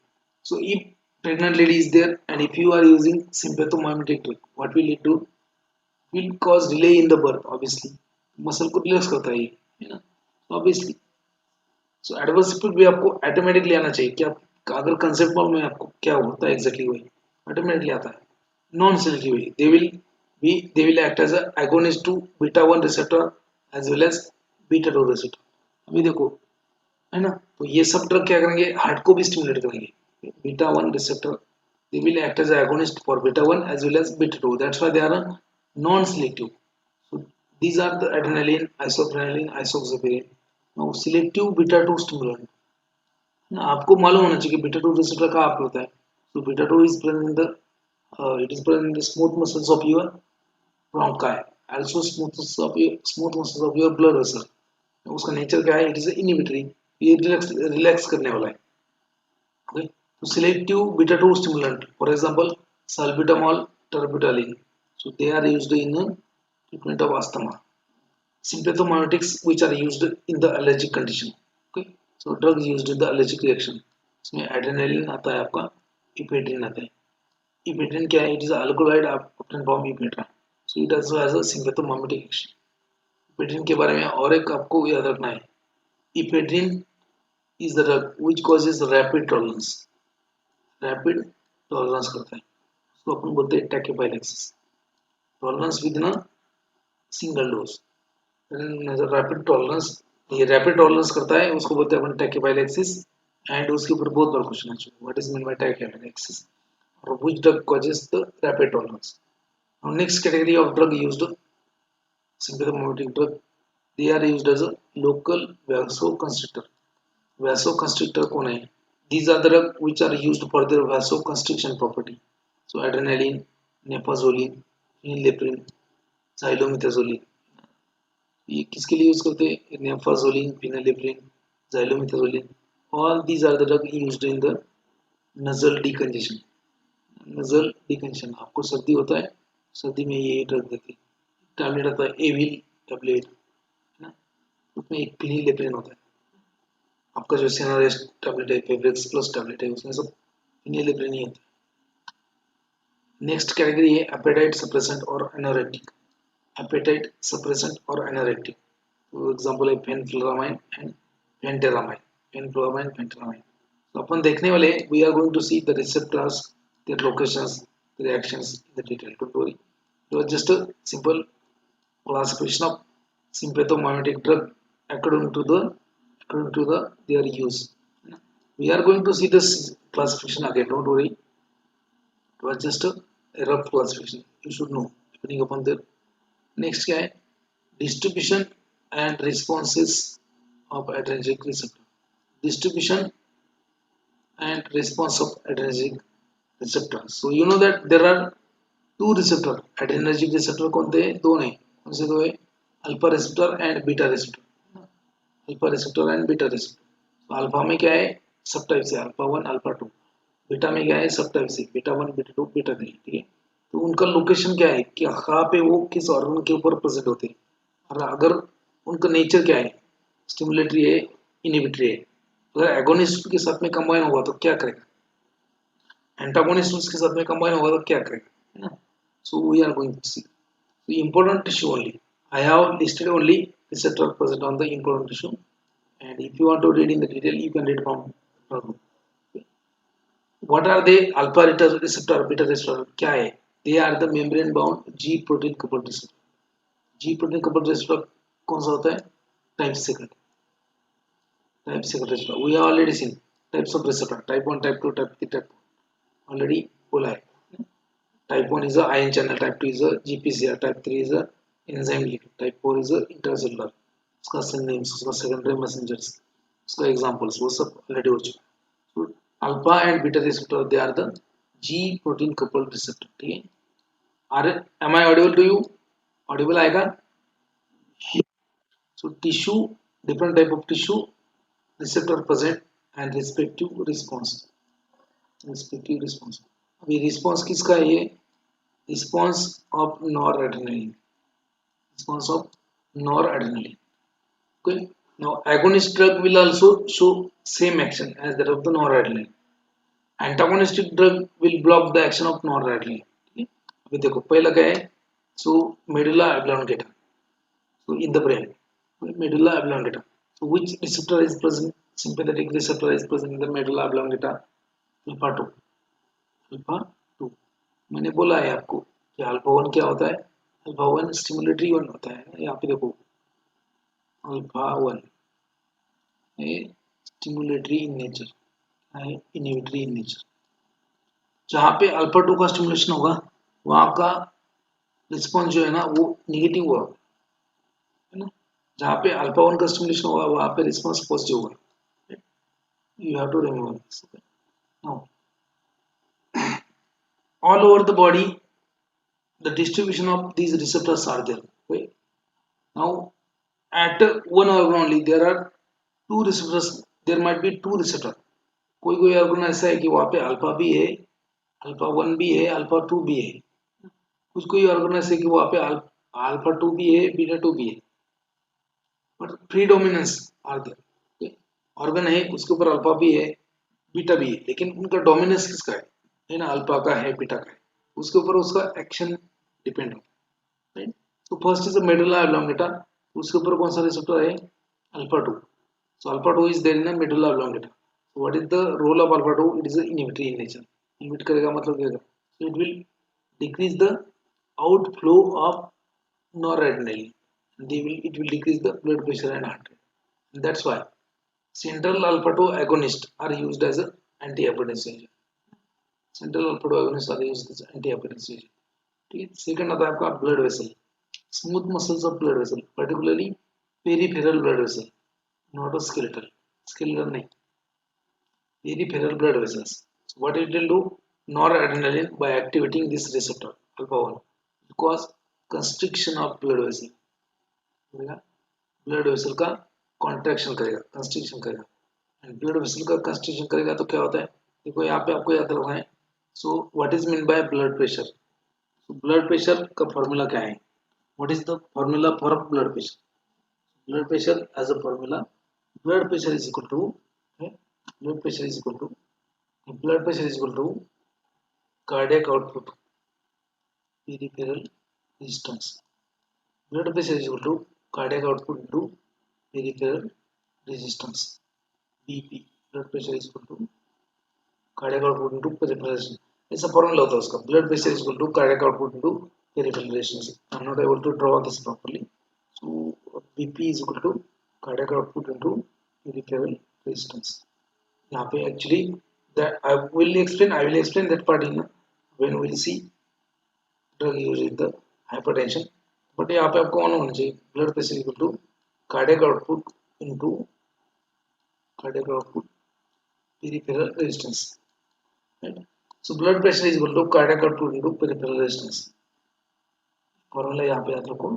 [SPEAKER 1] so if pregnant lady is there and if you are using sympathomimetic trick, what will it do? Will cause delay in the birth obviously, muscle को relax करता है ये, है ना, obviously. सो adverse effect भी आपको ऑटोमेटिकली आना चाहिए, क्या अगर कंसेप्ट में आपको क्या होता है एग्जैक्टली वही ऑटोमेटिकली आता है। Non selective they will act as a agonist to beta 1 receptor as well as beta 2 receptor। अभी देखो, है ना, तो ये सब ड्रग क्या करेंगे, हार्ट को भी स्टिमुलेट करेंगे। Beta 1 receptor they will act as agonist for beta 1 as well as beta 2, that's why they are non selective। so these are the adrenaline, isoprenalin, isoxapirin। now selective beta 2 stimulant ना, आपको मालूम होना चाहिए कि beta 2 receptor कहाँ पे होता है। so beta 2 is present in the it is present in the smooth muscles of your bronchi, also smooth muscles of your blood vessel। उसका नेचर क्या है, इट इज इनहिबिटरी, ये रिलैक्स करने वाला है। okay, so selective beta 2 stimulant, for example salbutamol, terbutaline, so they are used in treatment of asthma। sympathomimetics which are used in the allergic condition। okay, so drugs used in the allergic reaction, इसमें adrenaline आता है आपका, ephedrine आता है। ephedrine क्या है, it is alkaloid obtained from ephedra, so it also has a sympathomimetic action। ephedrine के बारे में और एक आपको याद रखना है, ephedrine is the drug which causes rapid tolerance, rapid tolerance करता है, उसको अपन बोलते हैं tachyphylaxis, tolerance within single dose. Rapid tolerance, ये रैपिड टॉलरेंस करता है, उसको बोलते हैं अपन टैकेपाइलेक्सिस। एंड उसके ऊपर बहुत बार क्वेश्चन आ चुका है, व्हाट इज मीन बाय टैकेपाइलेक्सिस और which drug causes the rapid tolerance. Next category of drug used, sympathomimetic drug, they are used as a local vasoconstrictor। vasoconstrictor कौन है, these are the drugs which are used for their vasoconstriction property। so adrenaline, nefazoline, phenylephrine, xylomethazoline, ये किसके लिए use करते हैं, नेफाजोलिन, फिनालेफ्रिन, xylomethazoline, all these are the drugs used in the nasal decongestion। nasal decongestion, आपको सर्दी होता है, सर्दी में ये ड्रग देते हैं। टैबलेट आता है एविल टैबलेट, है ना, उसमें एक फिनिलेफ्रिन होता है। आपका जो सिनारेस्ट टैबलेट है, फेब्रिक्स प्लस टैबलेट है, उसमें सब फिनिलेफ्रिन ही होता है। नेक्स्ट कैटेगरी है एपेटाइट सप्रेसेंट और एनोरेक्टिक। एपेटाइट सप्रेसेंट और एनोरेक्टिक, तो एग्जांपल है फेनफ्लोरामाइन एंड फेंटेरामाइन। फेनफ्लोरामाइन, फेंटेरामाइन, तो अपन देखने वाले, we are going to see the receptors, their locations, their actions in the detail, don't worry. It was just a simple classification of sympathomimetic drug according to the their use। We are going to see this classification again, don't worry, it was just a rough classification, you should know depending upon the next क्या है, distribution and responses of adrenergic receptor। distribution and response of adrenergic receptor, so you know that there are two receptor, adrenergic receptor कौन थे, दो नहीं, कौन से दो है, alpha receptor and beta receptor. Alpha receptor and beta receptor, alpha में क्या है, सब टाइप से अल्फा 1 अल्फा 2, बीटा में क्या है, सब टाइप से बीटा 1 बीटा 2 बीटा 3, ठीक है। तो उनका लोकेशन क्या है, कि कहाँ पे वो किस ऑर्गन के ऊपर प्रेजेंट होते हैं, और अगर उनका नेचर क्या है, स्टिमुलेटरी है, इनहिबिटरी है। अगर एगोनिस्ट के साथ में कंबाइन होगा तो क्या करेगा, एंटागोनिस्ट उसके साथ में कंबाइन होगा तो क्या करेगा, है ना। So we are going to see the important tissue only. I have listed only receptor present on the important tissue, and if you want to read in the detail, you can read from okay. What are they? Alpha receptor, beta receptor, क्या है? They are the membrane bound G protein coupled receptor। G protein coupled receptor कौन सा होता है? Type second। Type second receptor। We have already seen types of receptor: type 1, type 2, type 3, type 4। Already बोला है। Type 1 is a ion channel, type 2 is a GPCR, type 3 is a enzyme liquid, type 4 is a intercellular। उसका names, उसका secondary messengers, उसका examples वो सब already हो चुका है। So alpha and beta receptor, they are the G protein coupled receptor, ठीक है। Am I audible to you? Audible आएगा? So tissue, different type of tissue, receptor present and respective response, respective response। अभी response किसका है ये? Response of nor adrenaline, response of nor adrenaline. Okay. Now agonist drug will also show same action as that of the noradrenaline. Antagonistic drug will block the action of noradrenaline. Okay. अभी देखो पहला क्या है? So medulla oblongata. So in the brain, medulla oblongata. So which receptor is present? Sympathetic receptor is present in the medulla oblongata. Alpha 2. Alpha 2. मैंने बोला है आपको कि अल्फा 1 क्या होता है? अल्फा 1 स्टिमुलेटरी 1 होता है. यहाँ पे देखो alpha 1 stimulatory in nature, inhibitory in nature. जहाँ पे अल्फा 2 का स्टिमुलेशन होगा वहाँ का रिस्पॉन्स जो है ना वो निगेटिव होगा, है ना. जहाँ पे अल्फा 1 का स्टिमुलेशन होगा वहाँ पे रिस्पॉन्स पॉजिटिव होगा. You have to remember this. Now all over the body the distribution of these receptors are there. Okay. Now at one organ only there are two receptors, there might be two receptors. कोई कोई organ ऐसा है कि वहाँ पे alpha भी है, alpha 1 भी है, अल्फा 2 भी है. कुछ कोई ऑर्गन ऐसे कि वहाँ पे अल्फा 2 भी है, बीटा 2 भी है, but predominance are there. Organ है उसके ऊपर अल्फा भी है, बीटा भी है, लेकिन उनका डोमिनेंस किसका है ना, अल्फा का है, बीटा का है, उसके ऊपर उसका एक्शन डिपेंड होता है. तो फर्स्ट इज मेडुला ऑब्लोंगेटा, उसके ऊपर कौन सा रिसेप्टर है? Alpha 2. So alpha 2 is there in the medulla oblongata. So what is the role of alpha 2? It is an inhibitory in nature. Inhibit करेगा मतलब क्या? So it will decrease the outflow of noradrenaline. It will decrease the blood pressure and heart rate. And that's why central alpha 2 agonists are used as an antihypertensive agent. Central alpha 2 agonists are used as antihypertensive agent. ठीक है. Second आता है आपका blood vessel. Smooth muscles of blood vessel, particularly peripheral blood vessel. Not a skeletal. Skeletal nahi. Peripheral blood vessels. So what it will do? Noradrenaline by activating this receptor alpha 1 cause constriction of blood vessel. Blood vessel का contraction करेगा, constriction करेगा. And blood vessel का constriction करेगा तो क्या होता है? देखो यहाँ पे आपको याद रखना है. So what is meant by blood pressure? So blood pressure का formula क्या है? What is the formula for blood pressure? Blood pressure as a formula. Blood pressure is equal to, okay, blood pressure is equal to cardiac output peripheral resistance. Blood pressure is equal to cardiac output into peripheral resistance, BP. Blood pressure is equal to cardiac output into peripheral resistance. ऐसा formula होता है उसका. Blood pressure is equal to cardiac output into peripheral resistance. I'm not able to draw this properly. So BP is equal to cardiac output into peripheral resistance. यहाँ पे actually that I will explain that part in when we will see drug use in the hypertension. But यहाँ पे आपको on होना चाहिए. Blood pressure equal to cardiac output into peripheral resistance. Right? So blood pressure is equal to cardiac output into peripheral resistance. Formula यहाँ पे याद रखो.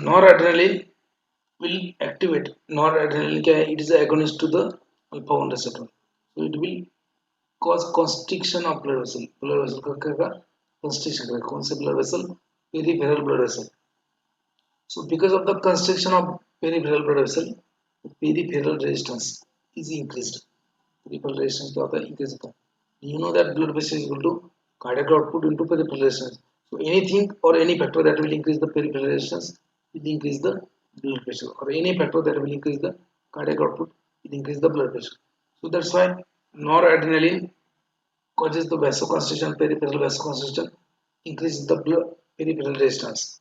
[SPEAKER 1] Noradrenaline will activate. Noradrenaline क्या है? It is agonist to the alpha 1 receptor. So it will cause constriction of blood vessel. Blood vessel का क्या करेगा? Constriction करेगा. कौन से blood vessel? Peripheral blood vessel. So because of the constriction of peripheral blood vessel, peripheral resistance is increased. Peripheral resistance क्या होता है? Increase होता है. You know that blood pressure is equal to cardiac output into peripheral resistance. So anything or any factor that will increase the peripheral resistance will increase the blood pressure, or any factor that will increase the cardiac output will increase the blood pressure. So that's why noradrenaline causes the vasoconstriction, peripheral vasoconstriction, increases the blood peripheral resistance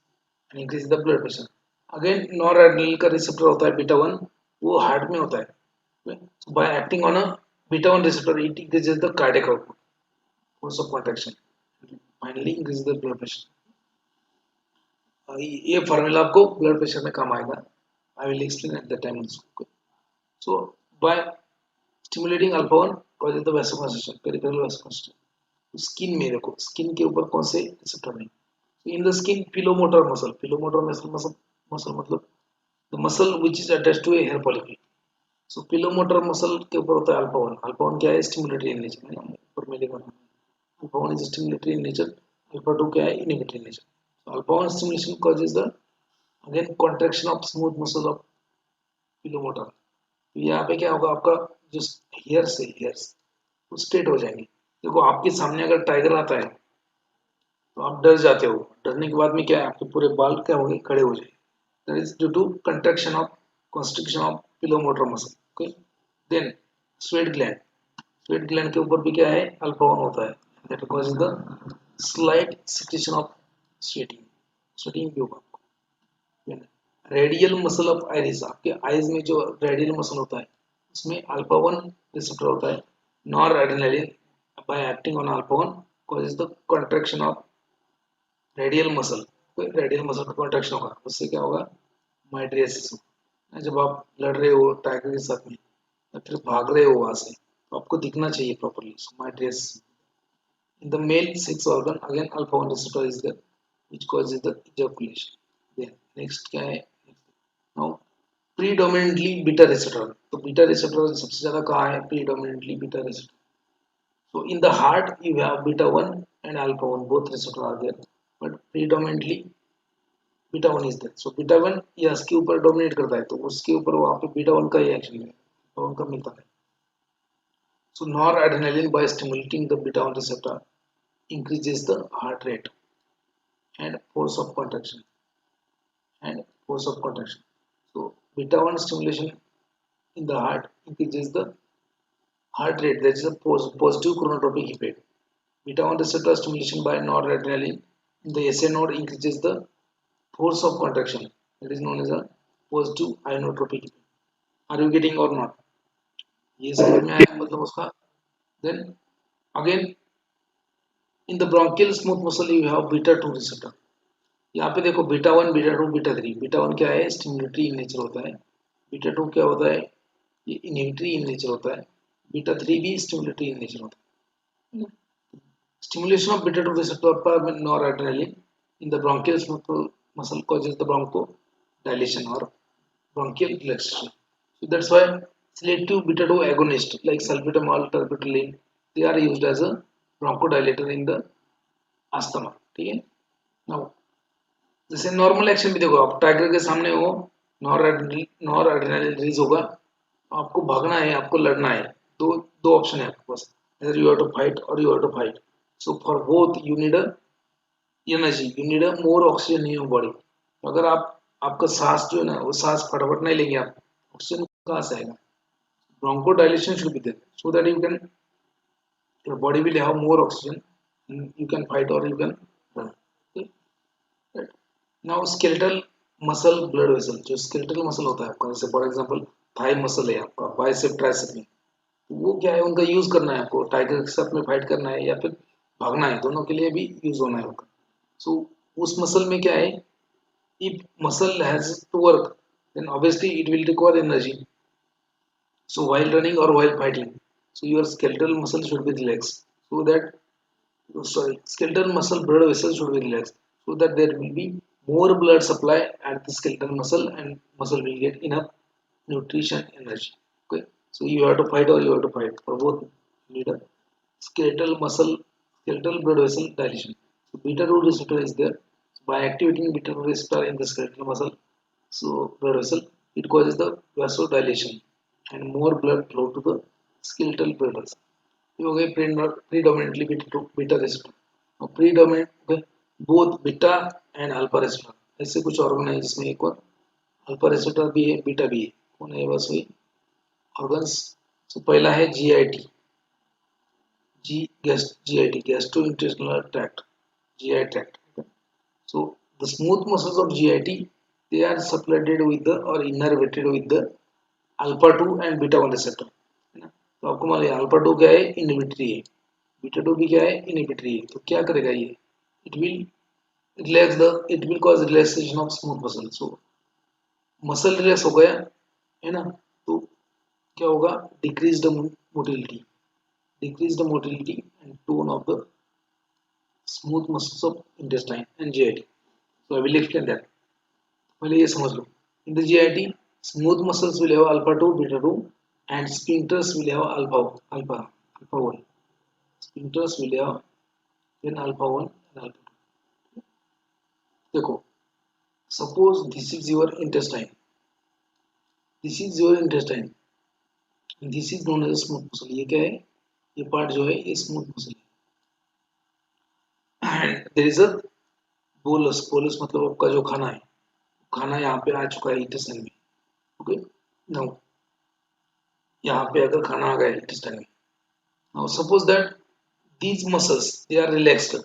[SPEAKER 1] and increases the blood pressure. Again noradrenaline का receptor होता है beta 1, वो heart में होता है. So by acting on a beta 1 receptor, it increases the cardiac output, force of contraction, finally increases the blood pressure. ये formula आपको blood pressure में काम आएगा. I will explain at the time also. So by stimulating alpha 1 causes the vasoconstriction, peripheral vasoconstriction. Skin में देखो, skin के ऊपर कौन से रिसेप्टर हैं? In the skin pilomotor muscle. Pilomotor muscle मतलब the muscle which is attached to a hair follicle. So pilomotor muscle के ऊपर होता है अल्फा 1. अल्फा 1 क्या है? स्टिमुलेटरी इन नेचर है, ऊपर में लिखा है. Alpha 1 is stimulatory in nature, alpha 2 क्या है inhibitory in nature. So alpha 1 stimulation causes the again contraction of smooth muscle of pilomotor. तो यहाँ पे क्या होगा आपका जो हेयर्स वो स्ट्रेट हो जाएंगे. देखो आपके सामने अगर टाइगर आता है तो आप डर जाते हो. डरने के बाद में क्या है आपके पूरे बाल क्या होंगे खड़े हो जाएंगे. That is due to contraction of constriction of pilomotor muscle. Okay. Then sweat gland के ऊपर भी क्या है अल्फा 1 होता है. That causes the slight secretion of sweating भी होगा आपको. रेडियल मसल ऑफ आइरिस, आपके आईज में जो रेडियल मसल होता है उसमें अल्फा 1 रिसेप्टर होता है. Nor adrenaline by acting on alpha 1 causes the contraction of radial muscle. Radial muscle का कॉन्ट्रैक्शन होगा, उससे क्या होगा माइड्रियसिस. जब आप लड़ रहे हो टाइगर के साथ में या फिर भाग रहे हो वहां से तो आपको दिखना चाहिए properly. माइड्रियसिस in the male sex organ again alpha 1 receptor is there which causes the ejaculation. Then next क्या है now predominantly beta receptor. तो beta receptor सबसे ज्यादा कहाँ है predominantly beta receptor. So in the heart you have beta 1 and alpha 1 both receptor are there but predominantly beta 1 is there. So beta 1 या इसके ऊपर डोमिनेट करता है तो उसके ऊपर वहाँ पे beta 1 का ही एक्शन है, beta 1 का मिलता है. So noradrenaline by stimulating the beta 1 receptor increases the heart rate and force of contraction So beta 1 stimulation in the heart increases the heart rate, that is a positive chronotropic effect. Beta 1 receptor stimulation by noradrenaline in the SA node increases the force of contraction, that is known as a positive ionotropic effect. Are you getting or not? ये समझ में आया मतलब उसका. Then again in the bronchial smooth muscle you have beta 2 receptor. यहाँ पे देखो beta 1 beta 2 beta 3. Beta 1 क्या है स्टिमुलेटरी इन नेचर होता है, बीटा 2 क्या होता है ये इनहिबिटरी इन नेचर होता है, बीटा 3 भी स्टिमुलेटरी इन नेचर होता है. Stimulation of beta 2 receptor by noradrenaline in the bronchial smooth muscle causes the bronchodilation or bronchial relaxation. So that's why selective beta 2 agonist like salbutamol, terbutaline, they are used as a bronchodilator in the asthma. ठीक है. Now जैसे normal action भी देखो आप tiger के सामने हो nor release होगा, आपको भागना है आपको लड़ना है, दो दो ऑप्शन है आपके पास, either you have to fight or you have to fight. So for both you need a energy, you need a more oxygen in your body. तो अगर आप आपका सांस जो है ना वो सांस फटाफट नहीं लेंगे आप, ऑक्सीजन कहाँ से आएगा. bronchodilation should be there so that you can your body will have more oxygen and you can fight or you can run. Okay? Right. Now skeletal muscle blood vessel, जो स्केलेटल मसल होता है आपका, जैसे for example thigh muscle है आपका bicep tricep में, तो वो क्या है उनका यूज करना है आपको, टाइगर के साथ में फाइट करना है या फिर भागना है, दोनों के लिए भी यूज होना है उनका. सो उस मसल में क्या है, if muscle has to work then obviously it will require energy. So while running or while fighting so your skeletal muscle should be relax so that skeletal muscle blood vessels should be relaxed so that there will be more blood supply at the skeletal muscle and muscle will get enough nutrition energy. Okay, so you have to fight or you have to fight, for both you need a skeletal blood vessel dilation. So beta 2 receptor is there, so by activating beta 2 receptor in the skeletal muscle so blood vessel it causes the vasodilation and more blood flow to the skeletal blood vessel. ये हो गए predominantly beta receptor. और predominant okay, both beta and alpha receptor. ऐसे कुछ organ है जिसमें एक और अल्फा रिसेप्टर भी है बीटा भी है. कौन है बस वही ऑर्गन्स. तो पहला है GIT, GIT gastrointestinal tract, GI tract. Okay. So the smooth muscles of GIT they are supplemented with the or innervated with the alpha 2 and beta 1 receptor. तो आपको मान लिया अल्फा 2 क्या है इनहिबिटरी है, बीटा 2 भी क्या है इनहिबिटरी है, तो क्या करेगा ये it will cause relaxation of smooth muscle. So muscle relax हो गया है ना, तो क्या होगा decrease the motility and tone of the smooth muscles of intestine and GIT. So I will explain that. पहले ये समझ लो, in the GIT smooth muscles will have alpha 2 beta 2 and sphincters will have alpha 1. Sphincters will have then alpha 1 and alpha 2. देखो, suppose this is your intestine, this is your intestine, this is known as smooth muscle. ये क्या है? ये part जो है ये smooth muscle है, and there is a bolus. Bolus मतलब आपका जो खाना है, खाना यहाँ पे आ चुका है इंटेस्टाइन में. ओके, नाउ यहाँ पे अगर खाना आ गया इंटेस्टाइन में, now suppose that these muscles they are relaxed.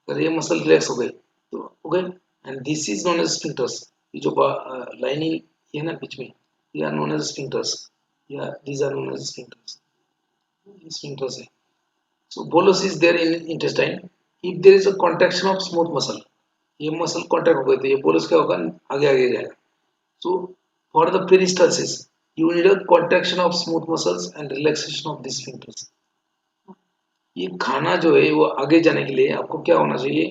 [SPEAKER 1] अगर ये मसल रिलैक्स हो गए तो okay, and this is known as sphincters. ये जो लाइनिंग है ना बीच में, ये आर नोन एज स्फिंक्टर्स, या these are known as sphincters. Sphincters है. So bolus is there in intestine. If there is a contraction of smooth muscle, ये मसल कॉन्ट्रैक्ट हो गए तो ये बोलस क्या होगा? आगे आगे जाएगा. So for the peristalsis you need a contraction of smooth muscles and relaxation of the sphincters. ये खाना जो है वो आगे जाने के लिए आपको क्या होना चाहिए?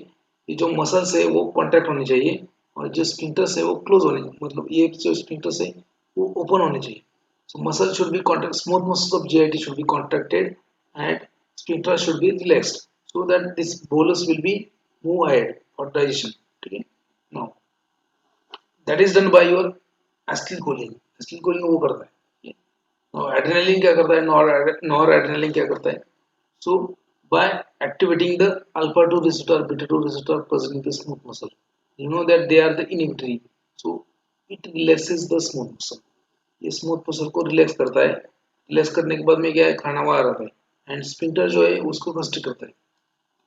[SPEAKER 1] ये जो मसल्स है वो कॉन्ट्रैक्ट होनी चाहिए, और जो स्फिंक्टर्स है वो क्लोज होने, मतलब ये जो स्फिंक्टर्स है वो ओपन होने चाहिए. So muscle should be contract, smooth muscles of GIT should be contracted and sphincter should be relaxed so that this bolus will be move ahead for digestion. ठीक है. Now that is done by your acetylcholine. Acetylcholine वो करता है. Now adrenaline क्या करता है? Nor adrenaline क्या करता है? So by activating the alpha 2 receptor, beta 2 receptor present in the smooth muscle, you know that they are the inhibitory. So it relaxes the smooth muscle. ये स्मूथ मसल को relax करता है. Relax करने के बाद में क्या है? खाना वहाँ रहता है, एंड स्पिंटर जो है उसको कंस्ट्रिक्ट करता है.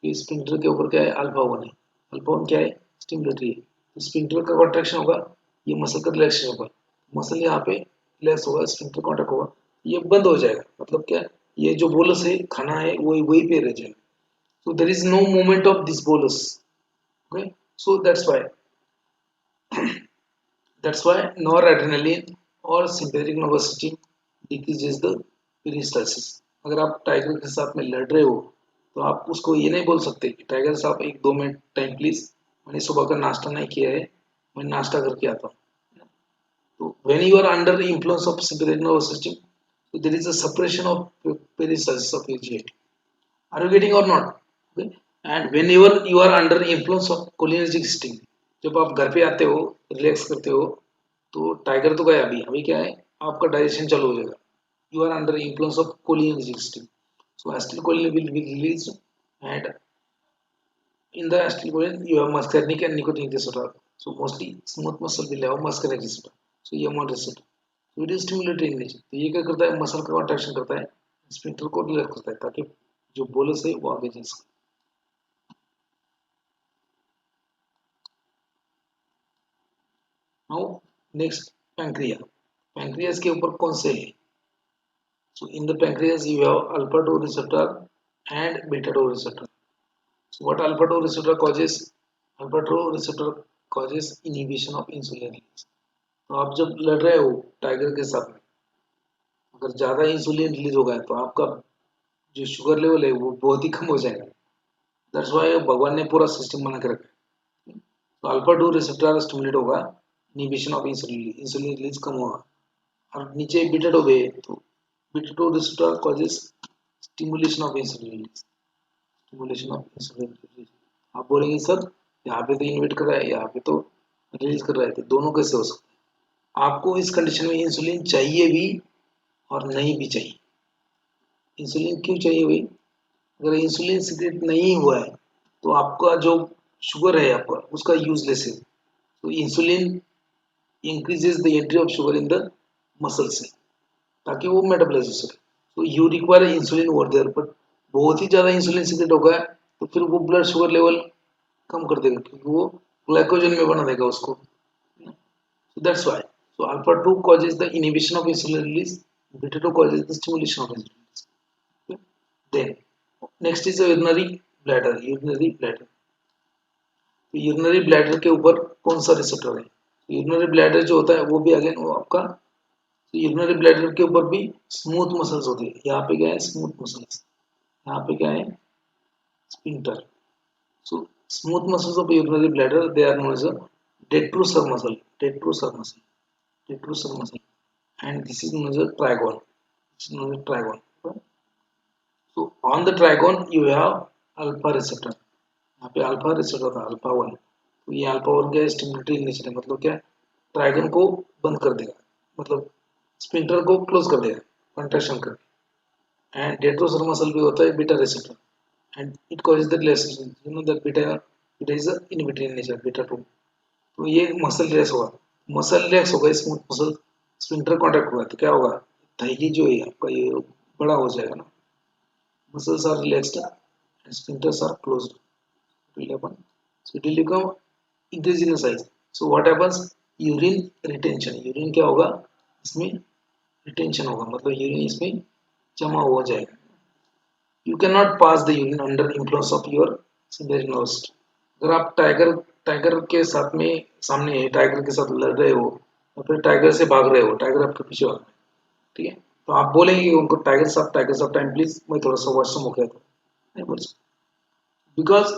[SPEAKER 1] ये स्पिंटर के ऊपर क्या है? अल्फा 1 है. अल्फा 1 क्या है? स्टिमुलेटरी है. तो स्पिंटर का कॉन्ट्रैक्शन होगा, ये मसल का रिलैक्सेशन होगा. मसल यहाँ पे रिलैक्स होगा, स्पिंटर कॉन्ट्रैक्ट होगा, ये बंद हो जाएगा. मतलब क्या? ये जो बोलस है, खाना है, वही वही पे रह जाएगा. So there is no movement of this bolus. Okay, so that's why noradrenaline or sympathetic nervous system decreases the peristalsis. अगर आप टाइगर के साथ में लड़ रहे हो तो आप उसको ये नहीं बोल सकते कि टाइगर साहब एक 2 मिनट टाइम प्लीज, मैंने सुबह का नाश्ता नहीं किया है, मैं नाश्ता करके आता हूँ. तो when you are under the influence of sympathetic nervous system, so there is a suppression of peristalsis of your GI. Are you getting or not? Okay. And whenever you are under influence of cholinergic system, जब आप घर पे आते हो, relax करते हो, तो tiger तो गया, अभी अभी क्या है? आपका डाइजेशन चालू हो जाएगा. You are under influence of cholinergic system. So acetylcholine will be released, and in the acetylcholine you have muscarinic and nicotinic receptor. So mostly smooth muscle will have muscarinic receptor. So ये one receptor. So it is stimulating in nature. तो ये क्या करता है? Muscle का contraction करता है, sphincter को रिलैक्स करता है, ताकि जो बोलस है वो आगे जा सके. Now next, pancreas. पैंक्रियास के ऊपर कौन से है? So in the pancreas you have alpha 2 receptor and beta 2 receptor. So what alpha 2 receptor causes? Alpha 2 receptor causes inhibition of insulin release. तो आप जब लड़ रहे हो टाइगर के साथ में, अगर ज़्यादा इंसुलिन रिलीज होगा तो आपका जो शुगर लेवल है वो बहुत ही कम हो जाएगा. दैट्स व्हाई भगवान ने पूरा सिस्टम बना के रखा है. तो अल्फा 2 रिसेप्टर स्टिमुलेट होगा, inhibition of insulin, insulin release कम होगा. और नीचे बीटा 2 है, तो beta 2 receptor causes stimulation of insulin release. Stimulation of insulin release. आप बोलेंगे सर यहाँ पे तो इनहिबिट कर रहा है, यहाँ पे तो रिलीज कर रहा है, तो दोनों कैसे हो सकते हैं? आपको इस कंडीशन में इंसुलिन चाहिए भी और नहीं भी चाहिए. इंसुलिन क्यों चाहिए भाई? अगर इंसुलिन सीक्रेट नहीं हुआ है तो आपका जो शुगर है आपका उसका यूजलेस है. तो insulin increases the entry of sugar in the muscle से, ताकि वो मेटाबोलाइज हो सके. तो you require insulin over there, but बहुत ही ज़्यादा इंसुलिन सीक्रेट होगा तो फिर वो ब्लड शुगर लेवल कम कर देगा, क्योंकि वो ग्लाइकोजन में बना देगा उसको. So that's why. So alpha 2 causes the inhibition of insulin release, beta 2 causes the stimulation of insulin release. Okay. Then next is the urinary bladder. Urinary bladder. तो urinary bladder के ऊपर कौन सा रिसेप्टर है? यूरिनरी ब्लैडर जो होता है वो भी अगेन वो आपका, यूरिनरी ब्लैडर के ऊपर भी स्मूथ मसल्स होती है. यहाँ पे क्या है? Smooth muscles. यहाँ पे क्या है? Sphincter. So smooth muscles of urinary bladder they are known as a detrusor muscle. Detrusor muscle. Detrusor muscle. And this is known as a trigon. This is known as trigon. So on the trigon you have alpha receptor. यहाँ पे alpha receptor था alpha 1, तो ये alpha 1 क्या stimulatory nature है, मतलब क्या ट्राइगन को बंद कर देगा, मतलब स्पिंटर को क्लोज कर देगा कंट्रैक्शन करके। एंड डेट्रोसर मसल भी होता है beta receptor and it causes the relaxation, you know that beta is a inhibitory in nature beta 2। तो ये मसल रिलैक्स होगा, मसल रिलैक्स होगा, स्मूथ मसल स्पिंटर कॉन्टैक्ट होगा तो क्या होगा, थाई जो है आपका ये बड़ा हो जाएगा ना, muscles are relaxed and sphincters are closed. It will happen. So it will become increase in the size. So what happens? Urine retention. Urine क्या होगा? इसमें retention होगा, मतलब urine इसमें जमा हो जाएगा. You cannot pass the urine under influence of your sympathetic nervous system. अगर आप टाइगर के साथ में सामने टाइगर के साथ लड़ रहे हो और फिर टाइगर से भाग रहे हो, टाइगर आपके पीछे भाग रहा है, ठीक है, तो आप बोलेंगे उनको टाइगर साहब टाइम प्लीज, मैं थोड़ा सा वॉशरूम हो गया था, नहीं बोल सकते, because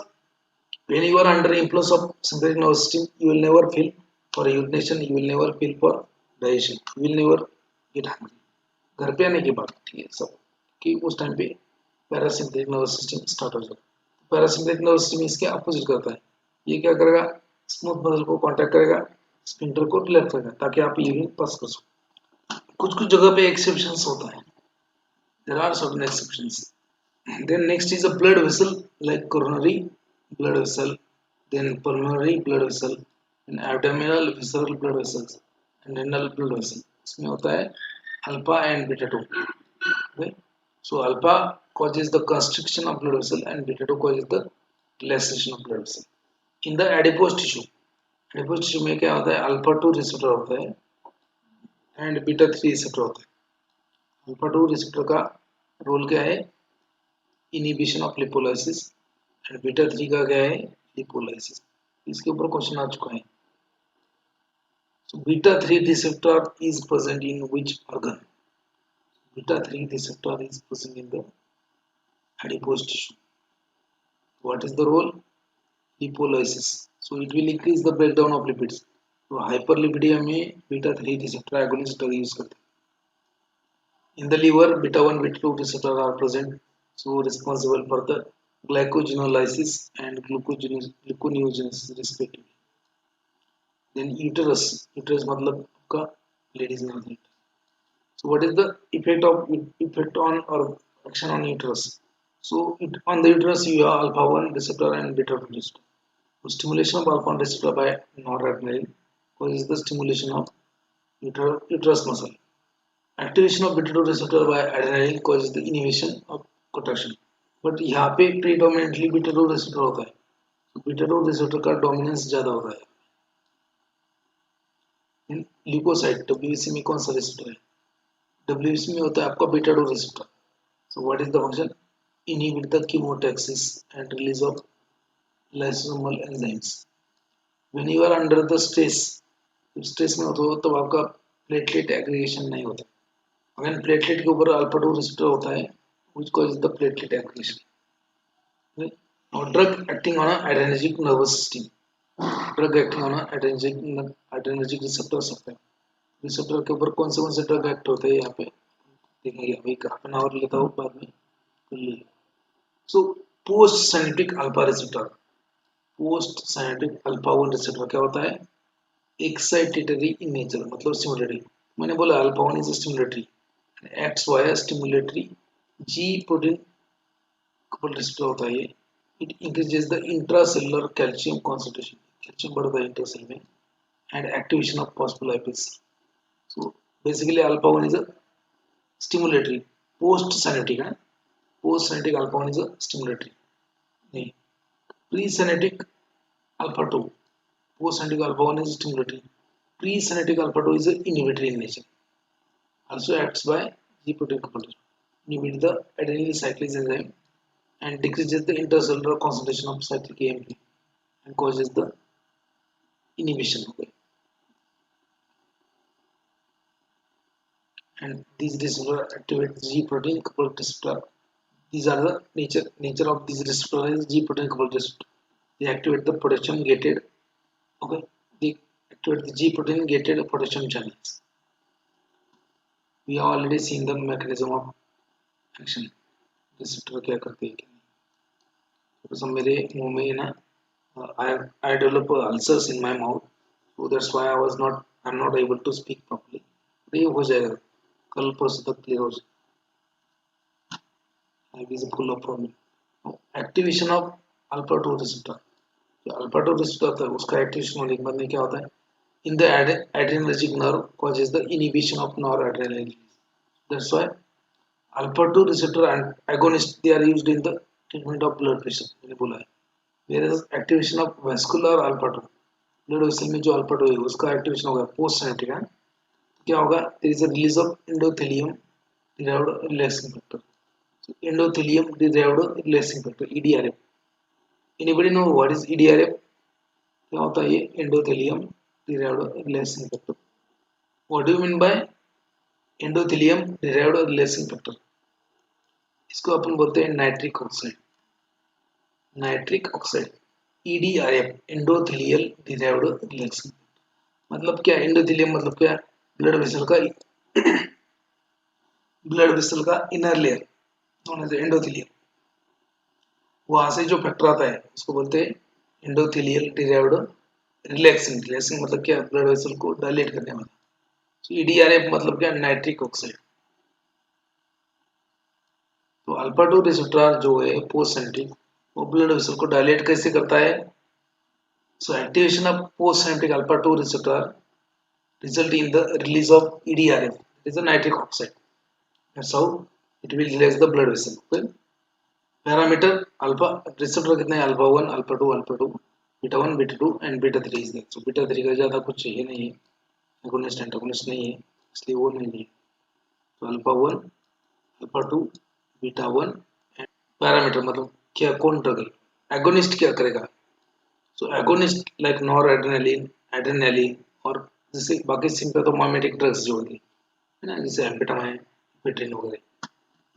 [SPEAKER 1] when you are under influence of sympathetic nervous system you will never feel for urination, you will never feel for digestion, you will never get hungry। घर पे आने के बाद ठीक है सब कि उस टाइम पे पैरासिम्पैथेटिक नर्वस सिस्टम स्टार्ट हो जाएगा। पैरासिम्पैथेटिक नर्वस सिस्टम इसके अपोजिट करता है, ये क्या करेगा, स्मूथ मसल को कांटेक्ट करेगा, स्पिंटर को रिलैक्स करेगा ताकि आप यूरिन पास कर सको। कुछ कुछ जगह पे एक्सेप्शंस होता है, there are certain exceptions। Then next is a blood vessel like coronary blood vessel, then pulmonary blood vessel, and abdominal visceral blood vessels, and renal blood vessel। इसमें होता है alpha and beta 2। Okay? So alpha causes the constriction of blood vessel and beta 2 causes the relaxation of blood vessel। In the adipose tissue में क्या होता है, alpha 2 receptor होता है and beta 3 receptor होता है। alpha 2 receptor का role क्या है, inhibition of lipolysis, and beta 3 का क्या है, लिपोलाइसिस। इसके ऊपर क्वेश्चन आ चुका है। सो beta 3 receptor is present in which organ, beta 3 receptor is present in the adipose tissue। what is the role, lipolysis, so it will increase the breakdown of lipids। तो hyperlipidaemia में beta 3 receptor agonist drug use करते हैं। In the liver beta 1 beta 2 receptor are present, so responsible for the glycogenolysis and gluconeogenesis respectively। then uterus मतलब आपका ladies में होता है। so what is the effect on or action on uterus, so on the uterus you have alpha 1 receptor and beta 2 receptor। so stimulation of alpha 1 receptor by noradrenaline causes the stimulation of uterus muscle। activation of beta 2 receptor by adrenaline causes the inhibition of contraction। But यहाँ पे predominantly beta 2 receptor होता है, तो beta 2 receptor का dominance ज्यादा होता है। Leucocyte WBC में कौन सा रिसेप्टर है, डब्ल्यूबीसी में होता है आपका beta 2 receptor. So what is the function, inhibit the chemotaxis and release of lysosomal enzymes. When you are under the stress, stress में होता हो तो आपका प्लेटलेट एग्रीगेशन नहीं होता। अगर प्लेटलेट के ऊपर अल्फा 2 रिसेप्टर होता है which causes the platelet aggregation। Right? Now drug acting on a adrenergic nervous system, drug acting on a adrenergic receptor सकते हैं। रिसेप्टर के ऊपर कौन से ड्रग एक्ट होते हैं यहाँ पे देखेंगे, अभी हाफ एन आवर लेता हूँ बाद में कर लीजिए। So postsynaptic alpha receptor, postsynaptic alpha 1 receptor क्या होता है, एक्साइटेटरी इन नेचर मतलब स्टिमुलेटरी। मैंने बोला alpha 1 is stimulatory, acts via stimulatory, G protein couple receptor होता है ये। It increases the intracellular calcium concentration, calcium बढ़ता है इंट्रासेल में, and activation of phospholipase. So basically alpha 1 is a stimulatory, postsynaptic है, postsynaptic alpha 1 is a stimulatory. नहीं, presynaptic alpha 2, postsynaptic alpha 1 is stimulatory, presynaptic alpha 2 is inhibitory in nature, also acts by G protein coupled, inhibit the adenylyl cyclase enzyme and decreases the intercellular concentration of cyclic AMP and causes the inhibition। Okay. And these receptors activate G protein coupled receptor। These are the nature of these receptors is G protein coupled receptor। They activate the potassium gated, okay, they activate the G protein gated potassium channels। We have already seen the mechanism of action, receptor क्या करते हैं। some मेरे मुंह में ना I develop ulcers in my mouth, so that's why I'm not able to speak properly. ये हो जाएगा, कल परसों तक क्लियर हो जाएगा. It is a full of problem. Activation of alpha 2 receptor. जो अल्फा 2 रिसेप्टर होता है उसका एक्टिवेशन होने के बाद में क्या होता है, in the adrenergic nerve causes the inhibition of noradrenaline. That's why alpha 2 receptor agonists they are used in the treatment of blood pressure मैंने बोला है. Whereas activation of vascular alpha 2 blood vessel में जो अल्फा 2 है उसका activation होगा post synaptic है. क्या होगा, there is a release of endothelium derived relaxing factor. So endothelium derived relaxing factor EDRF. Anybody know what is EDRF? क्या होता है ये endothelium derived relaxing factor. What do you mean by endothelium derived relaxing factor? इसको अपन बोलते हैं nitric oxide. Nitric oxide EDRF endothelial derived relaxing. मतलब क्या एंडोथेलियम मतलब क्या, ब्लड वेसल का inner layer known as endothelium. वहां से जो फैक्टर आता है उसको बोलते हैं एंडोथेलियल डिराइव्ड रिलैक्सिंग. रिलैक्सिंग मतलब क्या, ब्लड वेसल को डायलेट करने वाला. तो EDRF मतलब क्या, नाइट्रिक ऑक्साइड. तो अल्फा 2 रिसेप्टर जो है पोस्ट सिनेप्टिक वो ब्लड वेसल को डायलेट कैसे करता है. So activation of post synaptic alpha 2 receptor result in the release of EDRF, it is a nitric oxide. That's how it will relax the blood vessel. Okay? Parameter alpha receptor कितने हैं, alpha 1 alpha 2 beta 1 beta 2 and beta 3 is there. So beta 3 का ज़्यादा कुछ चाहिए नहीं है, agonist antagonist नहीं है इसलिए वो नहीं है. तो alpha 1 alpha 2 beta 1 and parameter मतलब क्या, कौन ड्रग है, एगोनिस्ट क्या करेगा. So agonist like noradrenaline adrenaline और जैसे बाकी सिम्पैथोमाइमेटिक ड्रग्स जो होती है ना, जैसे एम्फेटामाइन एम्फेट्रिन वगैरह,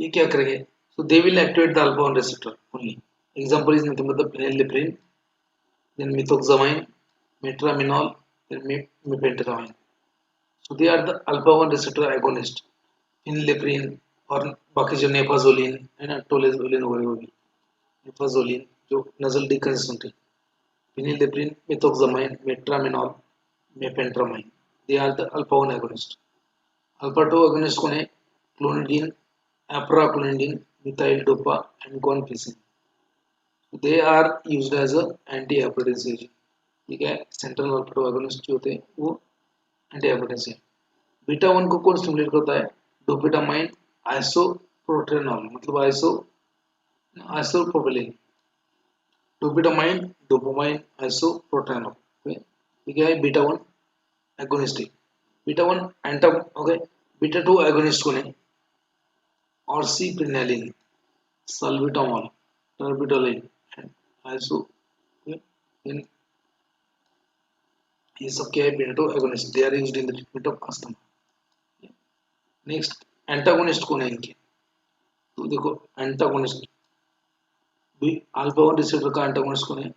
[SPEAKER 1] ये क्या करेंगे, so they will activate the alpha 1 receptor only. Example is nothing मतलब phenylephrine, then methoxamine, metaraminol, then mephentermine. So they are the alpha 1 receptor agonist. Phenylephrine और बाकी जो नेफाजोलिन है ना, टोलेजोलिन वगैरह होगी, नेफाजोलिन जो nasal decongestant, phenylephrine, methoxamine, metaraminol, mephentermine, they are the alpha 1 agonist. Alpha 2 agonist कौन है, clonidine, apraclonidine, methyl dopa and guanfacine. they are used as a anti-hypertensive agent. ठीक है, सेंट्रल अल्फा 2 agonist जो होते हैं वो एंटी-हाइपरटेंसिव. बीटा 1 को कौन स्टिमुलेट करता है, डोपामाइन आइसोप्रोटेनॉल मतलब आइसोप्रोपेलिन. Dopamine isoproterenol. ठीक है, बीटा 1 एगोनिस्ट. बीटा 1 एंटा ओके. बीटा 2 एगोनिस्ट को नहीं, ऑर्सिप्रिनेलिन, सल्बिटामोल, टर्बिटोलिन एंड आइसो. ये सब क्या है, beta 2 agonist. They are used in the treatment of asthma. Next antagonist को नहीं इनके. तो देखो एंटागोनिस्ट अल्फा 1 रिसेप्टर का एंटागोनिस्ट को नहीं,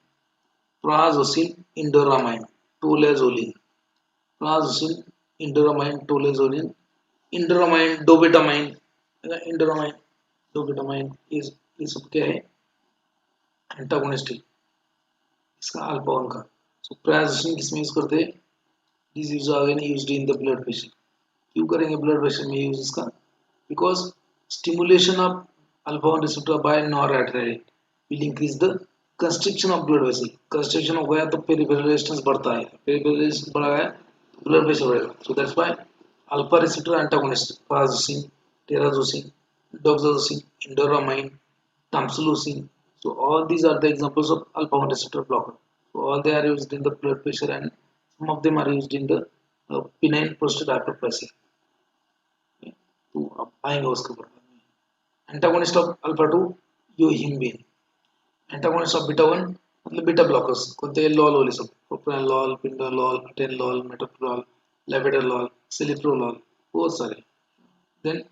[SPEAKER 1] प्राजोसिन, इंडोरामाइन, टोलेजोलिन. प्राजोसिन, इंडोरामाइन, टोलेजोलिन, इंडोरामाइन, डोबेटामाइन, इंडोरामाइन, डोबेटामाइन ये सब क्या है, एंटागोनिस्ट. इसका अल्फा 1 का. सो प्राजोसिन किसमें यूज करते हैं, this is again used in the blood pressure. क्यों करेंगे ब्लड प्रेशर में यूज इसका, because stimulation of alpha 1 receptor by noradrenaline will increase the constriction of blood vessel. Constriction हो गया तो पेरिफेरल रेजिस्टेंस बढ़ता है, पेरिफेरल रेजिस्टेंस बढ़ा है तो ब्लड प्रेशर बढ़ेगा. So that's why alpha receptor antagonist prazosin, terazosin, doxazosin, indoramin, tamsulosin. So all these are the examples of alpha 1 receptor blocker. So all they are used in the blood pressure and some of them are used in the benign prostate hyperplasia. Okay. तो अब आएंगे उसके ऊपर. Antagonist of alpha 2 yohimbine. Antagonist of beta 1 मतलब beta blockers कोणते, lol वाले सब, प्रोप्रानोल, पिंडोलॉल, अटेनोल, मेटोप्रोल, लेवेडोलॉल, celiprolol, बहुत सारे. Then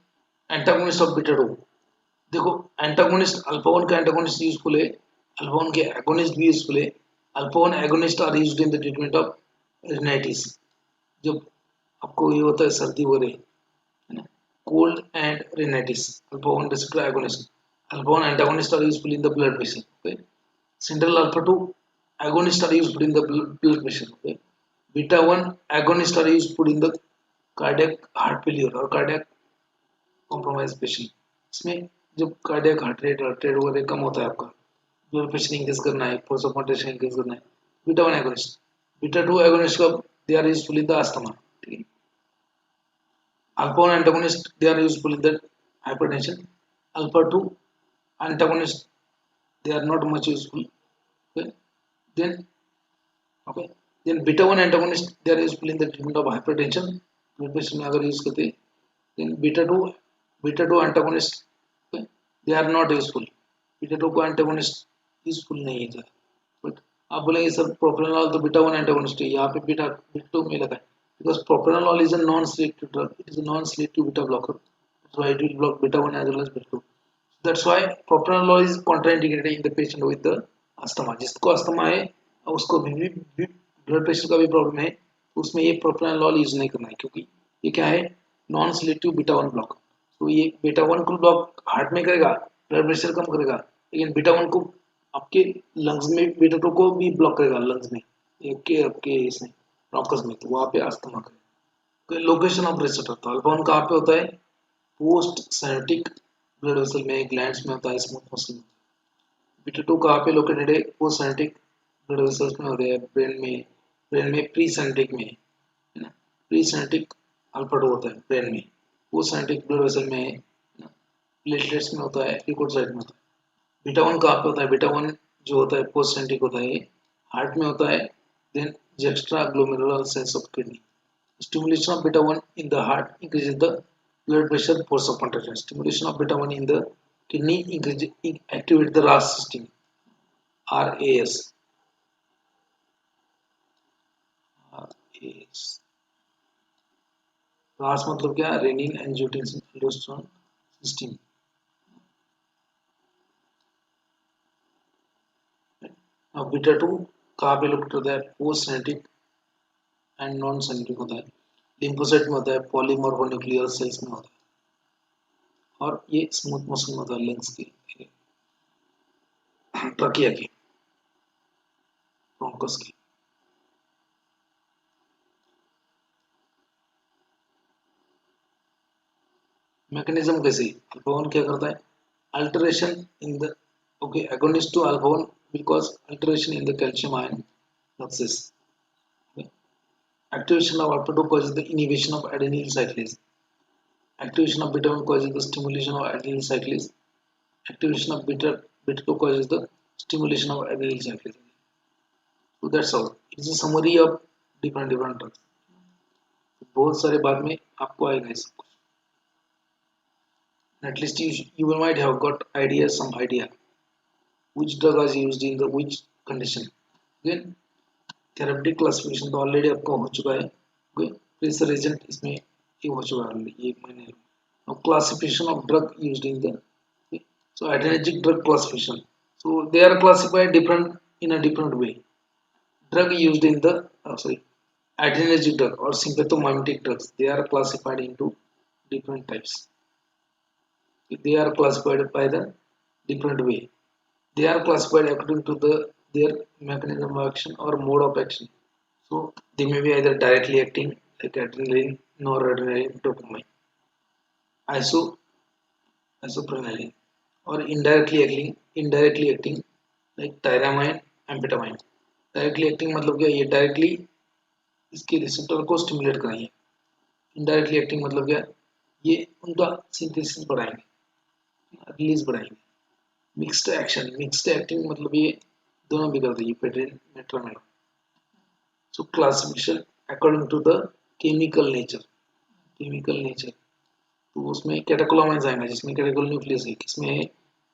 [SPEAKER 1] antagonist of beta 2. देखो एंटागोनिस्ट अल्फा 1 का एंटागोनिस्ट यूजफुल है, अल्फा 1 के एगोनिस्ट भी यूजफुल है. Alpha 1 agonist are used in the treatment of rhinitis. जब आपको ये होता है सर्दी हो रही है ना, cold and rhinitis, alpha 1 receptor agonist, alpha 1 antagonist are useful in the blood pressure. Okay. Central alpha 2 agonist are used in the blood pressure. Okay. Beta 1 agonist are used in the cardiac heart failure और cardiac compromise patient. इसमें जब cardiac heart rate वगैरह कम होता है आपका, blood pressure increase करना है, force of contraction increase करना है, बीटा 1 एगोनिस्ट. बीटा 2 एगोनिस्ट का they are useful in the asthma. ठीक है. Alpha 1 antagonist they are useful in the hypertension. Alpha 2 antagonist they are not much useful. Okay. Then okay, then beta 1 antagonist they are useful in the treatment of hypertension. Blood pressure में अगर use करते हैं, then beta 2 antagonist, okay, they are not useful. beta 2 को antagonist useful नहीं है. But आप बोलेंगे sir प्रोप्रानोल तो बीटा 1 एंटागोनिस्ट है, यहाँ पे बीटा 2 में लगा है, because propranolol is a non-selective drug. It is a non-selective beta blocker. That's why it will block beta 1 as well as beta 2. That's why propranolol is contraindicated in the patient with the asthma. जिसको asthma है उसको भी blood pressure का भी problem है, उसमें ये प्रोप्रानोल use नहीं करना है, क्योंकि ये क्या है, नॉन सिलेक्टिव बीटा 1 ब्लॉक. तो ये बीटा 1 को ब्लॉक हार्ट में करेगा, ब्लड प्रेशर कम करेगा, लेकिन बीटा 1 को आपके लंग्स में, बीटा 2 को भी ब्लॉक करेगा लंग्स में, आपके इसमें ब्रोंकस में, तो वहाँ पे अस्थमा करेगा. लोकेशन ऑफ रिसेप्टर, तो अल्फा 1 कहाँ पे होता है, पोस्ट साइनेटिक ब्लड वेसल में, ग्लैंड्स में होता है, स्मूथ मसल में. बीटा 2 कहाँ पे लोकेटेड है, पोस्ट साइनेटिक ब्लड वेसल्स में होते हैं, ब्रेन में प्री साइनेटिक में है ना, प्री साइनेटिक अल्फा 2 होता है ब्रेन में, पोस्ट साइनेटिक ब्लड वेसल में है ना, प्लेटलेट्स में होता है, लिकोसाइट में होता है. बीटा 1 कहाँ पे होता है, बीटा 1 जो होता है पोस्ट साइनेटिक होता है, हार्ट में होता है, then extra glomerular cells of kidney. Stimulation of beta 1 in the heart increases the blood pressure, force of contraction. Stimulation of beta 1 in the kidney activate the RAS system. RAS. RAS. RAS मतलब क्या, renin angiotensin aldosterone system. अब beta 2 कहाँ पे located होता है, post synaptic and non synaptic होता है, lymphocyte में होता है, पॉलीमॉर्फोन्यूक्लियर सेल्स में होता है, और ये स्मूथ मसल में होता है, लंग्स की, ट्रकिया की, ब्रोंकस की. मैकेनिज्म कैसे, अल्फा 1 क्या करता है, alteration in the, okay, agonist to alpha 1 will cause alteration in the calcium ion fluxes. Okay. Activation of alpha 2 causes the inhibition of adenyl cyclase. Activation of beta 1 causes the stimulation of adenyl cyclase. Activation of beta 2 causes the stimulation of adenyl cyclase. So that's all. It's a summary of different drugs. बहुत सारे बाद में आपको आएगा ये सब कुछ. At least you might have got some idea which drug was used in the which condition. Again, therapeutic classification तो ऑलरेडी आपको हो चुका है. प्रेशर एजेंट इसमें ये हो चुका है ऑलरेडी, ये मैंने. अब classification of drug used in the, so adrenergic drug classification, so they are classified different in a different way. Drug used in the adrenergic drug or sympathomimetic drugs, they are classified into different types. They are classified by the different way. They are classified according to their mechanism of action or mode of action. So they may be either directly acting like adrenaline, noradrenaline, dopamine, isoprenaline, or indirectly acting like tyramine, amphetamine. Directly acting मतलब क्या, ये directly इसके receptor को stimulate कराएंगे. Indirectly acting मतलब क्या, ये उनका सिंथेसिस बढ़ाएंगे, रिलीज बढ़ाएंगे. मिक्स्ड एक्टिंग मतलब ये दोनों भी कर देंगे, ephedrine metaraminol. So classification according to the chemical nature. तो उसमें कैटेकोलामाइंस आएंगे, जिसमें कैटेकोल न्यूक्लियस है, किसमें है,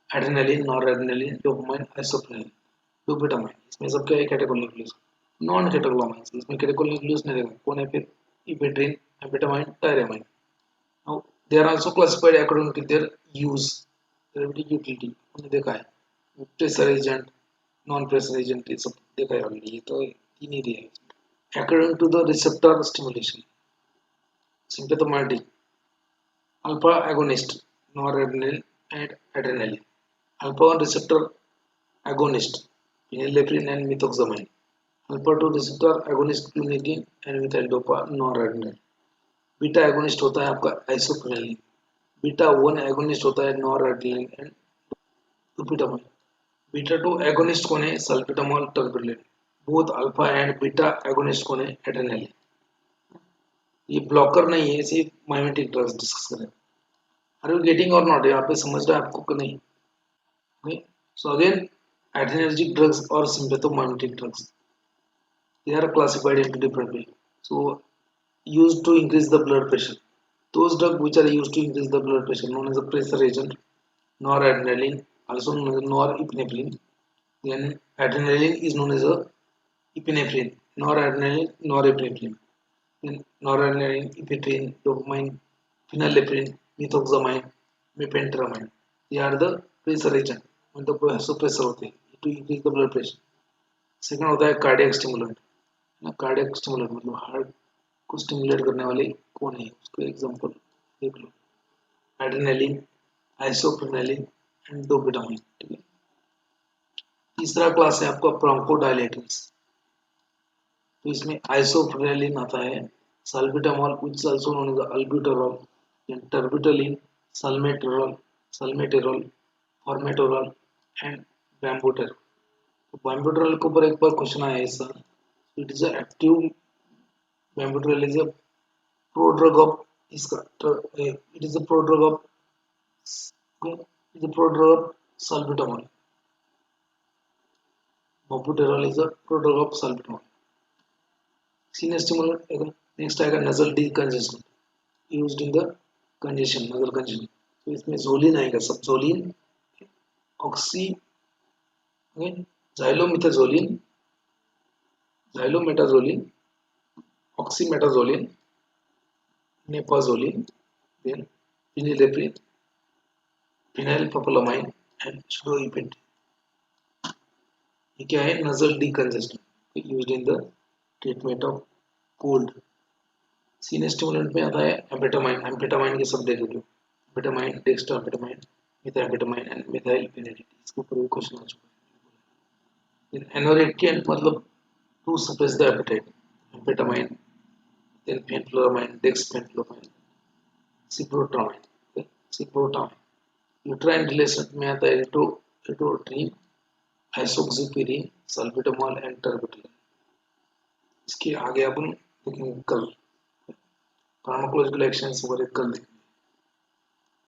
[SPEAKER 1] adrenaline, noradrenaline, dopamine, isoprenaline, dobutamine, इसमें सब क्या है, कैटेकोल न्यूक्लियस. नॉन कैटेकोलामाइंस, इसमें कैटेकोल न्यूक्लियस नहीं रहेगा, कौन है फिर, ephedrine, amphetamine, tyramine. Now they are also classified according to their use, therapeutic utility. हमने देखा है pressure agent, non pressure agent, ये सब देखा है ऑलरेडी, ये तो तीन ही दिया है. According to the receptor stimulation, sympathomimetic, alpha agonist, noradrenaline and adrenaline. Alpha 1 receptor agonist, phenylephrine and methoxamine. Alpha 2 receptor agonist clonidine and methyl dopa noradrenaline. Beta agonist होता है आपका आइसोप्रेनिलिन. बीटा 1 एगोनिस्ट होता है noradrenaline and dopamine. Beta 2 agonist कौन है? Salbutamol terbutaline. Both alpha and beta agonist कौन है? Adrenaline. ये ब्लॉकर नहीं है, सिर्फ माइमेटिक ड्रग्स डिस्कस करें. आर यू गेटिंग और नॉट? यहाँ पे समझ रहा है आपको कि नहीं? okay. So again, adrenergic drugs or sympathomimetic drugs, they are classified into different ways. So used to increase the blood pressure. Those drugs which are used to increase the blood pressure known as a pressure agent, noradrenaline, also known as norepinephrine. Then adrenaline is known as a epinephrine. Noradrenaline, norepinephrine. Then noradrenaline, epinephrine, dopamine, phenylephrine, methoxamine, mepentramine. They are the pressure agent. मतलब vasopressor होते हैं to increase the blood pressure. Second होता है cardiac stimulant. Cardiac stimulant मतलब heart को stimulate करने वाले कौन है? उसके एग्जांपल देख लो. Adrenaline, isoprenaline and dopamine. ठीक है. तीसरा क्लास है आपका ब्रोंकोडायलेटर्स. तो इसमें आइसोप्रेनालिन आता है, salbutamol which is also known as albuterol, then terbutaline, salmeterol, formoterol and bambuterol. तो बैम्बूटेरॉल के ऊपर एक बार क्वेश्चन आया है ऐसा. It is active. Bambuterol is a prodrug of इसका it is a prodrug of salbutamol. Bambuterol is a prodrug of salbutamol. Senior stimulant. Next आएगा nasal decongestion used in the congestion, nasal congestion. तो इसमें zoline आएगा, सब zoline, oxy, xylomethazolin, xylometazolin, oxymetazolin, nepazolin, then phenylephrine, phenylpropylamine and pseudoephedrine. ये क्या है? Nasal decongestant used in the treatment of cold. Senior stimulant में आता है एम्फेटामाइन. एम्फेटामाइन के सब डेरिवेटिव एम्फेटामाइन, डेक्स्ट्रोएम्फेटामाइन, मिथाम्फेटामाइन एंड मिथाइलफेनिडेट. इसके ऊपर भी क्वेश्चन आ चुका है. Anorectant मतलब to suppress the appetite. Amphetamine, then phenpluramine, dexphenpluramine, ciprotramine. Okay? Ciprotramine. Uterine relation में आता है एटोट्रीन, आइसोक्सिपिरिन, सल्बुटामोल एंड टर्बिटोलिन. इसके आगे अपन देखेंगे कल. फार्माकोलॉजिकल एक्शंस वगैरह कल देखेंगे.